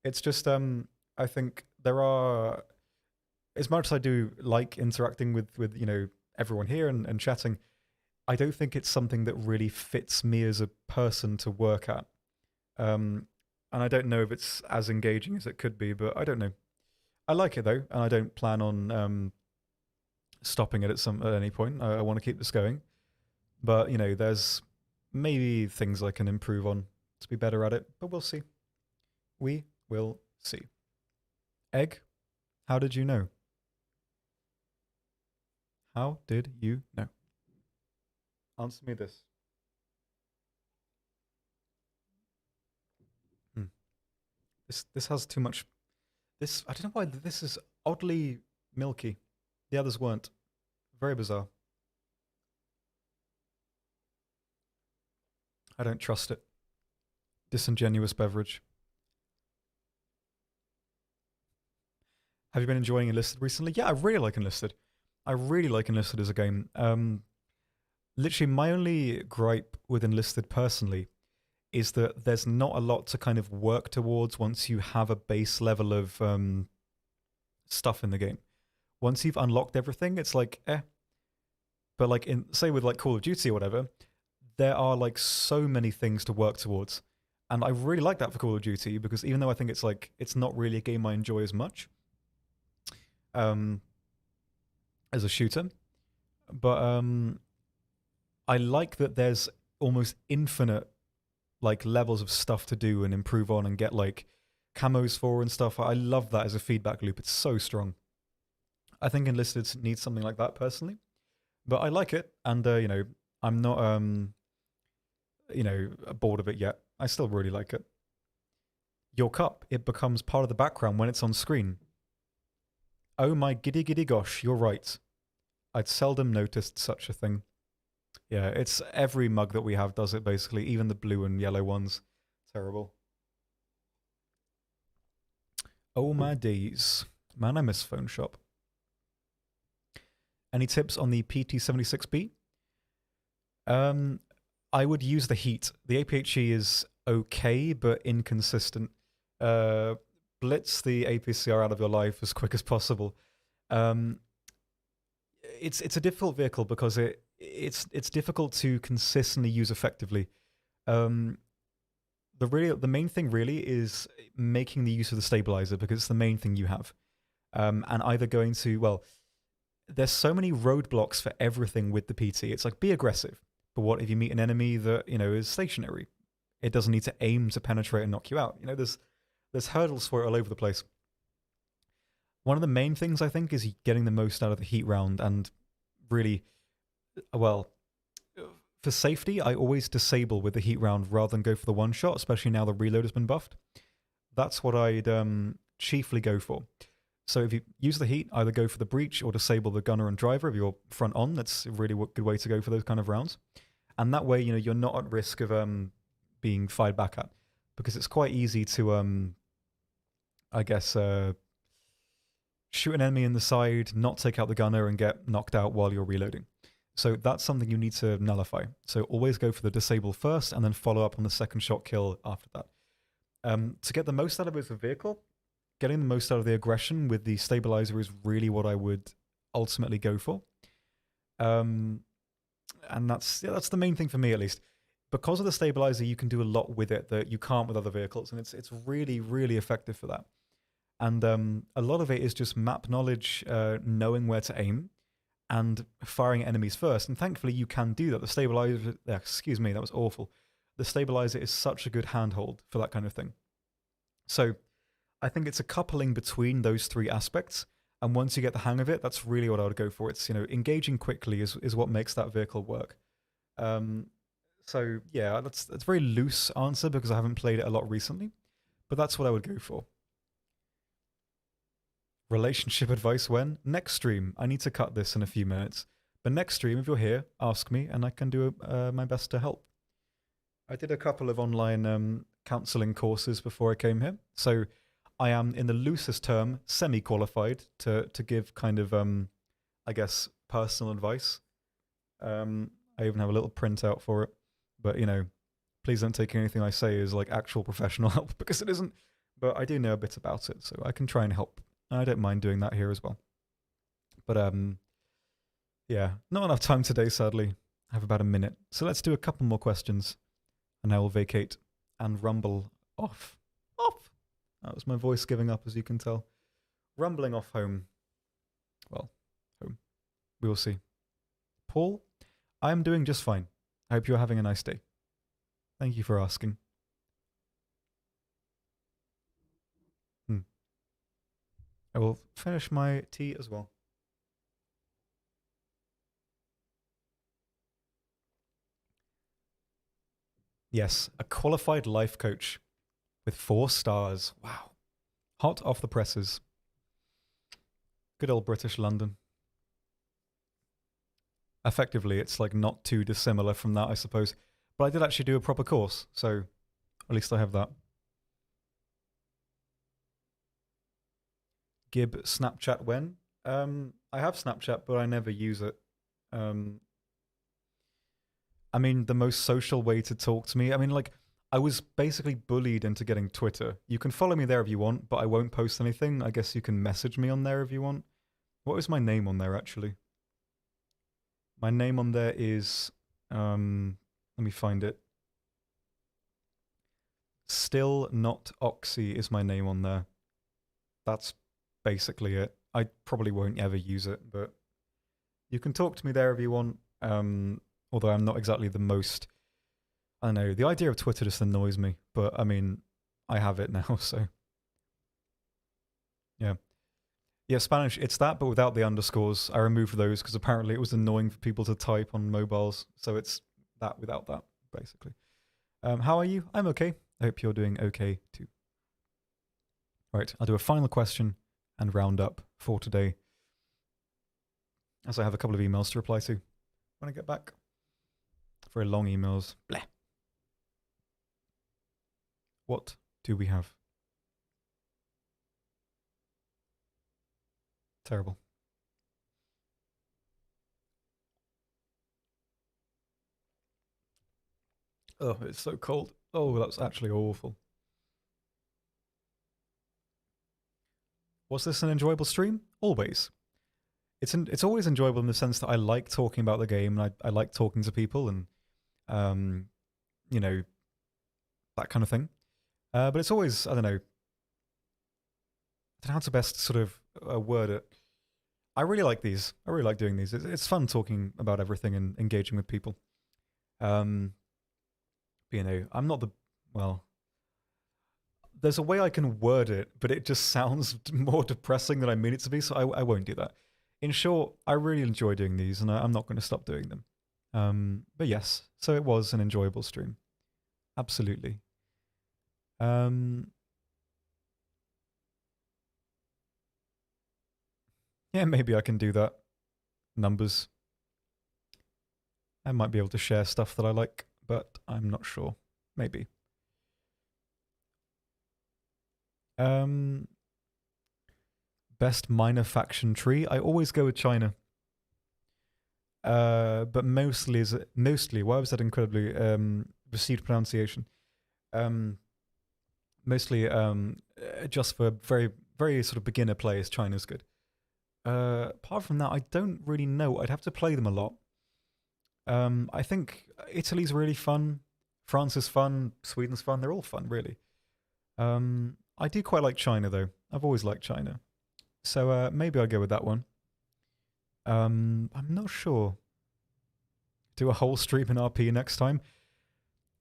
A: It's just I think there are, as much as I do like interacting with everyone here and chatting, I don't think it's something that really fits me as a person to work at. and I don't know if it's as engaging as it could be, but I don't know. I like it though, and I don't plan on stopping it at any point. I want to keep this going, but there's maybe things I can improve on to be better at it, but we'll see. We will see. Egg, how did you know? How did you know? Answer me this. This has too much. This I don't know why this is oddly milky. The others weren't. Very bizarre. I don't trust it. Disingenuous beverage. Have you been enjoying Enlisted recently? Yeah, I really like Enlisted. I really like Enlisted as a game. Literally, my only gripe with Enlisted personally is that there's not a lot to kind of work towards once you have a base level of stuff in the game. Once you've unlocked everything, it's like, eh. But like say with like Call of Duty or whatever, there are like so many things to work towards. And I really like that for Call of Duty because even though I think it's not really a game I enjoy as much as a shooter, but I like that there's almost infinite like levels of stuff to do and improve on and get like camos for and stuff. I love that as a feedback loop. It's so strong. I think Enlisted needs something like that personally, but I like it, and I'm not bored of it yet. I still really like it. Your cup, it becomes part of the background when it's on screen. Oh my giddy giddy gosh, you're right. I'd seldom noticed such a thing. Yeah, it's every mug that we have does it basically, even the blue and yellow ones. Terrible. Oh my days. Man, I miss Phone Shop. Any tips on the PT76B? I would use the heat. The APHE is okay, but inconsistent. Blitz the APCR out of your life as quick as possible. It's a difficult vehicle because it's difficult to consistently use effectively. The main thing really is making the use of the stabilizer because it's the main thing you have. And either going to there's so many roadblocks for everything with the PT. It's like be aggressive, but what if you meet an enemy that is stationary? It doesn't need to aim to penetrate and knock you out. There's hurdles for it all over the place. One of the main things I think is getting the most out of the heat round, and really, for safety, I always disable with the heat round rather than go for the one shot, especially now the reload has been buffed. That's what I'd chiefly go for. So if you use the heat, either go for the breach or disable the gunner and driver if you're front on. That's a really good way to go for those kind of rounds. And that way, you're not at risk of being fired back at, because it's quite easy to, shoot an enemy in the side, not take out the gunner, and get knocked out while you're reloading. So that's something you need to nullify. So always go for the disable first, and then follow up on the second shot kill after that. To get the most out of it as a vehicle, getting the most out of the aggression with the stabilizer is really what I would ultimately go for. And that's the main thing for me, at least. Because of the stabilizer, you can do a lot with it that you can't with other vehicles, and it's really, really effective for that. And a lot of it is just map knowledge, knowing where to aim, and firing at enemies first. And thankfully, you can do that. The stabilizer, excuse me, that was awful. The stabilizer is such a good handhold for that kind of thing. So I think it's a coupling between those three aspects. And once you get the hang of it, that's really what I would go for. It's, engaging quickly is what makes that vehicle work. So yeah, that's a very loose answer because I haven't played it a lot recently, but that's what I would go for. Relationship advice when? Next stream. I need to cut this in a few minutes. But next stream, if you're here, ask me and I can do my best to help. I did a couple of online counseling courses before I came here. So I am, in the loosest term, semi-qualified to give kind of, personal advice. I even have a little printout for it. But, please don't take anything I say as like actual professional help because it isn't. But I do know a bit about it, so I can try and help. I don't mind doing that here as well. But yeah, not enough time today, sadly. I have about a minute. So let's do a couple more questions and I will vacate and rumble off. off. That was my voice giving up, as you can tell. Rumbling off home. Well, home. We will see. Paul, I am doing just fine. I hope you're having a nice day. Thank you for asking. I will finish my tea as well. Yes, a qualified life coach with 4 stars. Wow. Hot off the presses. Good old British London. Effectively, it's like not too dissimilar from that, I suppose. But I did actually do a proper course, so at least I have that. Gib Snapchat when? I have Snapchat, but I never use it. I mean, the most social way to talk to me. I mean, like, I was basically bullied into getting Twitter. You can follow me there if you want, but I won't post anything. I guess you can message me on there if you want. What is my name on there, actually? My name on there is... let me find it. Still Not Oxy is my name on there. That's basically it. I probably won't ever use it, but you can talk to me there if you want. Although I'm not exactly the most... I don't know. The idea of Twitter just annoys me. But, I mean, I have it now, so... Yeah. Yeah, Spanish, it's that, but without the underscores. I removed those because apparently it was annoying for people to type on mobiles. So it's that without that, basically. How are you? I'm okay. I hope you're doing okay, too. Right, I'll do a final question and round up for today, as I have a couple of emails to reply to when I get back. Very long emails. Bleh. What do we have? Terrible. Oh, it's so cold. Oh, that's actually awful. Was this an enjoyable stream? Always. It's always enjoyable in the sense that I like talking about the game and I like talking to people and you know, that kind of thing. But it's always, I don't know how to best sort of word it. I really like these. I really like doing these. It's fun talking about everything and engaging with people. But, you know, I'm not the, well, there's a way I can word it, but it just sounds more depressing than I mean it to be, so I won't do that. In short, I really enjoy doing these, and I'm not going to stop doing them. But yes, so it was an enjoyable stream. Absolutely. Yeah, maybe I can do that. Numbers. I might be able to share stuff that I like, but I'm not sure. Maybe. Best minor faction tree. I always go with China. But mostly, why was that incredibly received pronunciation? Mostly just for very, very sort of beginner players, China's good. Apart from that, I don't really know. I'd have to play them a lot. I think Italy's really fun. France is fun. Sweden's fun. They're all fun, really. I do quite like China, though. I've always liked China. So maybe I'll go with that one. I'm not sure. Do a whole stream in RP next time.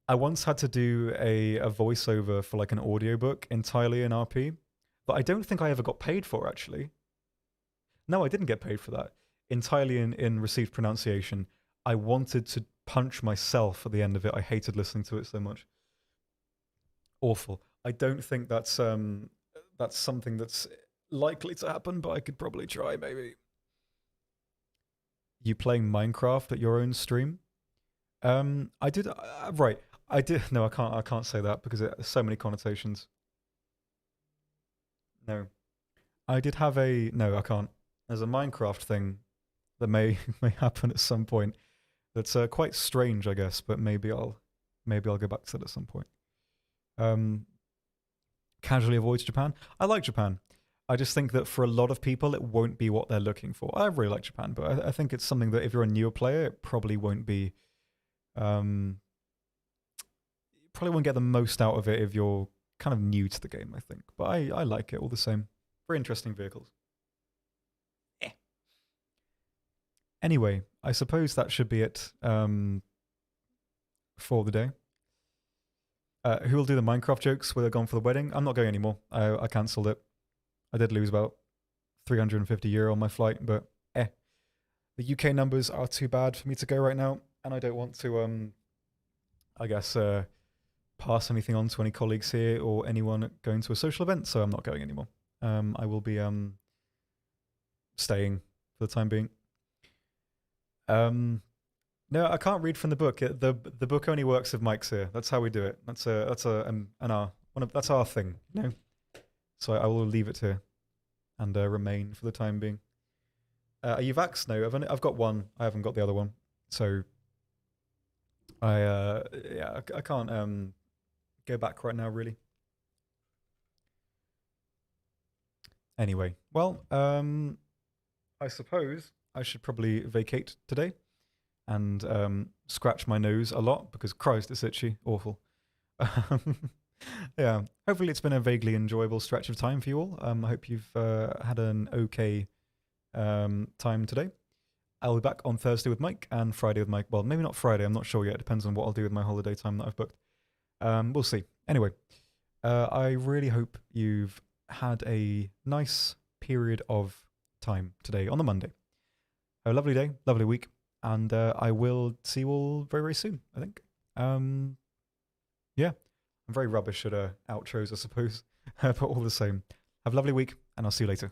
A: I once had to do a voiceover for like an audiobook entirely in RP, but I don't think I ever got paid for, actually. No, I didn't get paid for that. Entirely in received pronunciation. I wanted to punch myself at the end of it. I hated listening to it so much. Awful. I don't think that's something that's likely to happen, but I could probably try, maybe. You playing Minecraft at your own stream? I did. Right. I did. No, I can't say that because it has so many connotations. No. I did have a. No, I can't. There's a Minecraft thing that may happen at some point. That's quite strange, I guess. But maybe I'll go back to that at some point. Casually avoids Japan. I like Japan. I just think that for a lot of people, it won't be what they're looking for. I really like Japan, but I think it's something that if you're a newer player, it probably won't be. Probably won't get the most out of it if you're kind of new to the game, I think. But I like it all the same. Very interesting vehicles. Anyway, I suppose that should be it for the day. Who will do the Minecraft jokes where they're gone for the wedding? I'm not going anymore. I cancelled it. I did lose about €350 on my flight, but the UK numbers are too bad for me to go right now, and I don't want to, I guess, pass anything on to any colleagues here or anyone going to a social event, so I'm not going anymore. I will be staying for the time being. No, I can't read from the book. The book only works if Mike's here. That's how we do it. That's our thing, you know. So I will leave it here and remain for the time being. Are you vaxxed? No, I've got one. I haven't got the other one. So I can't go back right now, really. Anyway, well, I suppose I should probably vacate today and scratch my nose a lot because Christ, it's itchy, awful. Yeah, hopefully it's been a vaguely enjoyable stretch of time for you all. I hope you've had an okay time today. I'll be back on Thursday with Mike and Friday with Mike. Well, maybe not Friday, I'm not sure yet. It depends on what I'll do with my holiday time that I've booked. We'll see. Anyway, I really hope you've had a nice period of time today on the Monday. Have a lovely day, lovely week, and I will see you all very, very soon, I think. Yeah, I'm very rubbish at outros, I suppose, but all the same. Have a lovely week, and I'll see you later.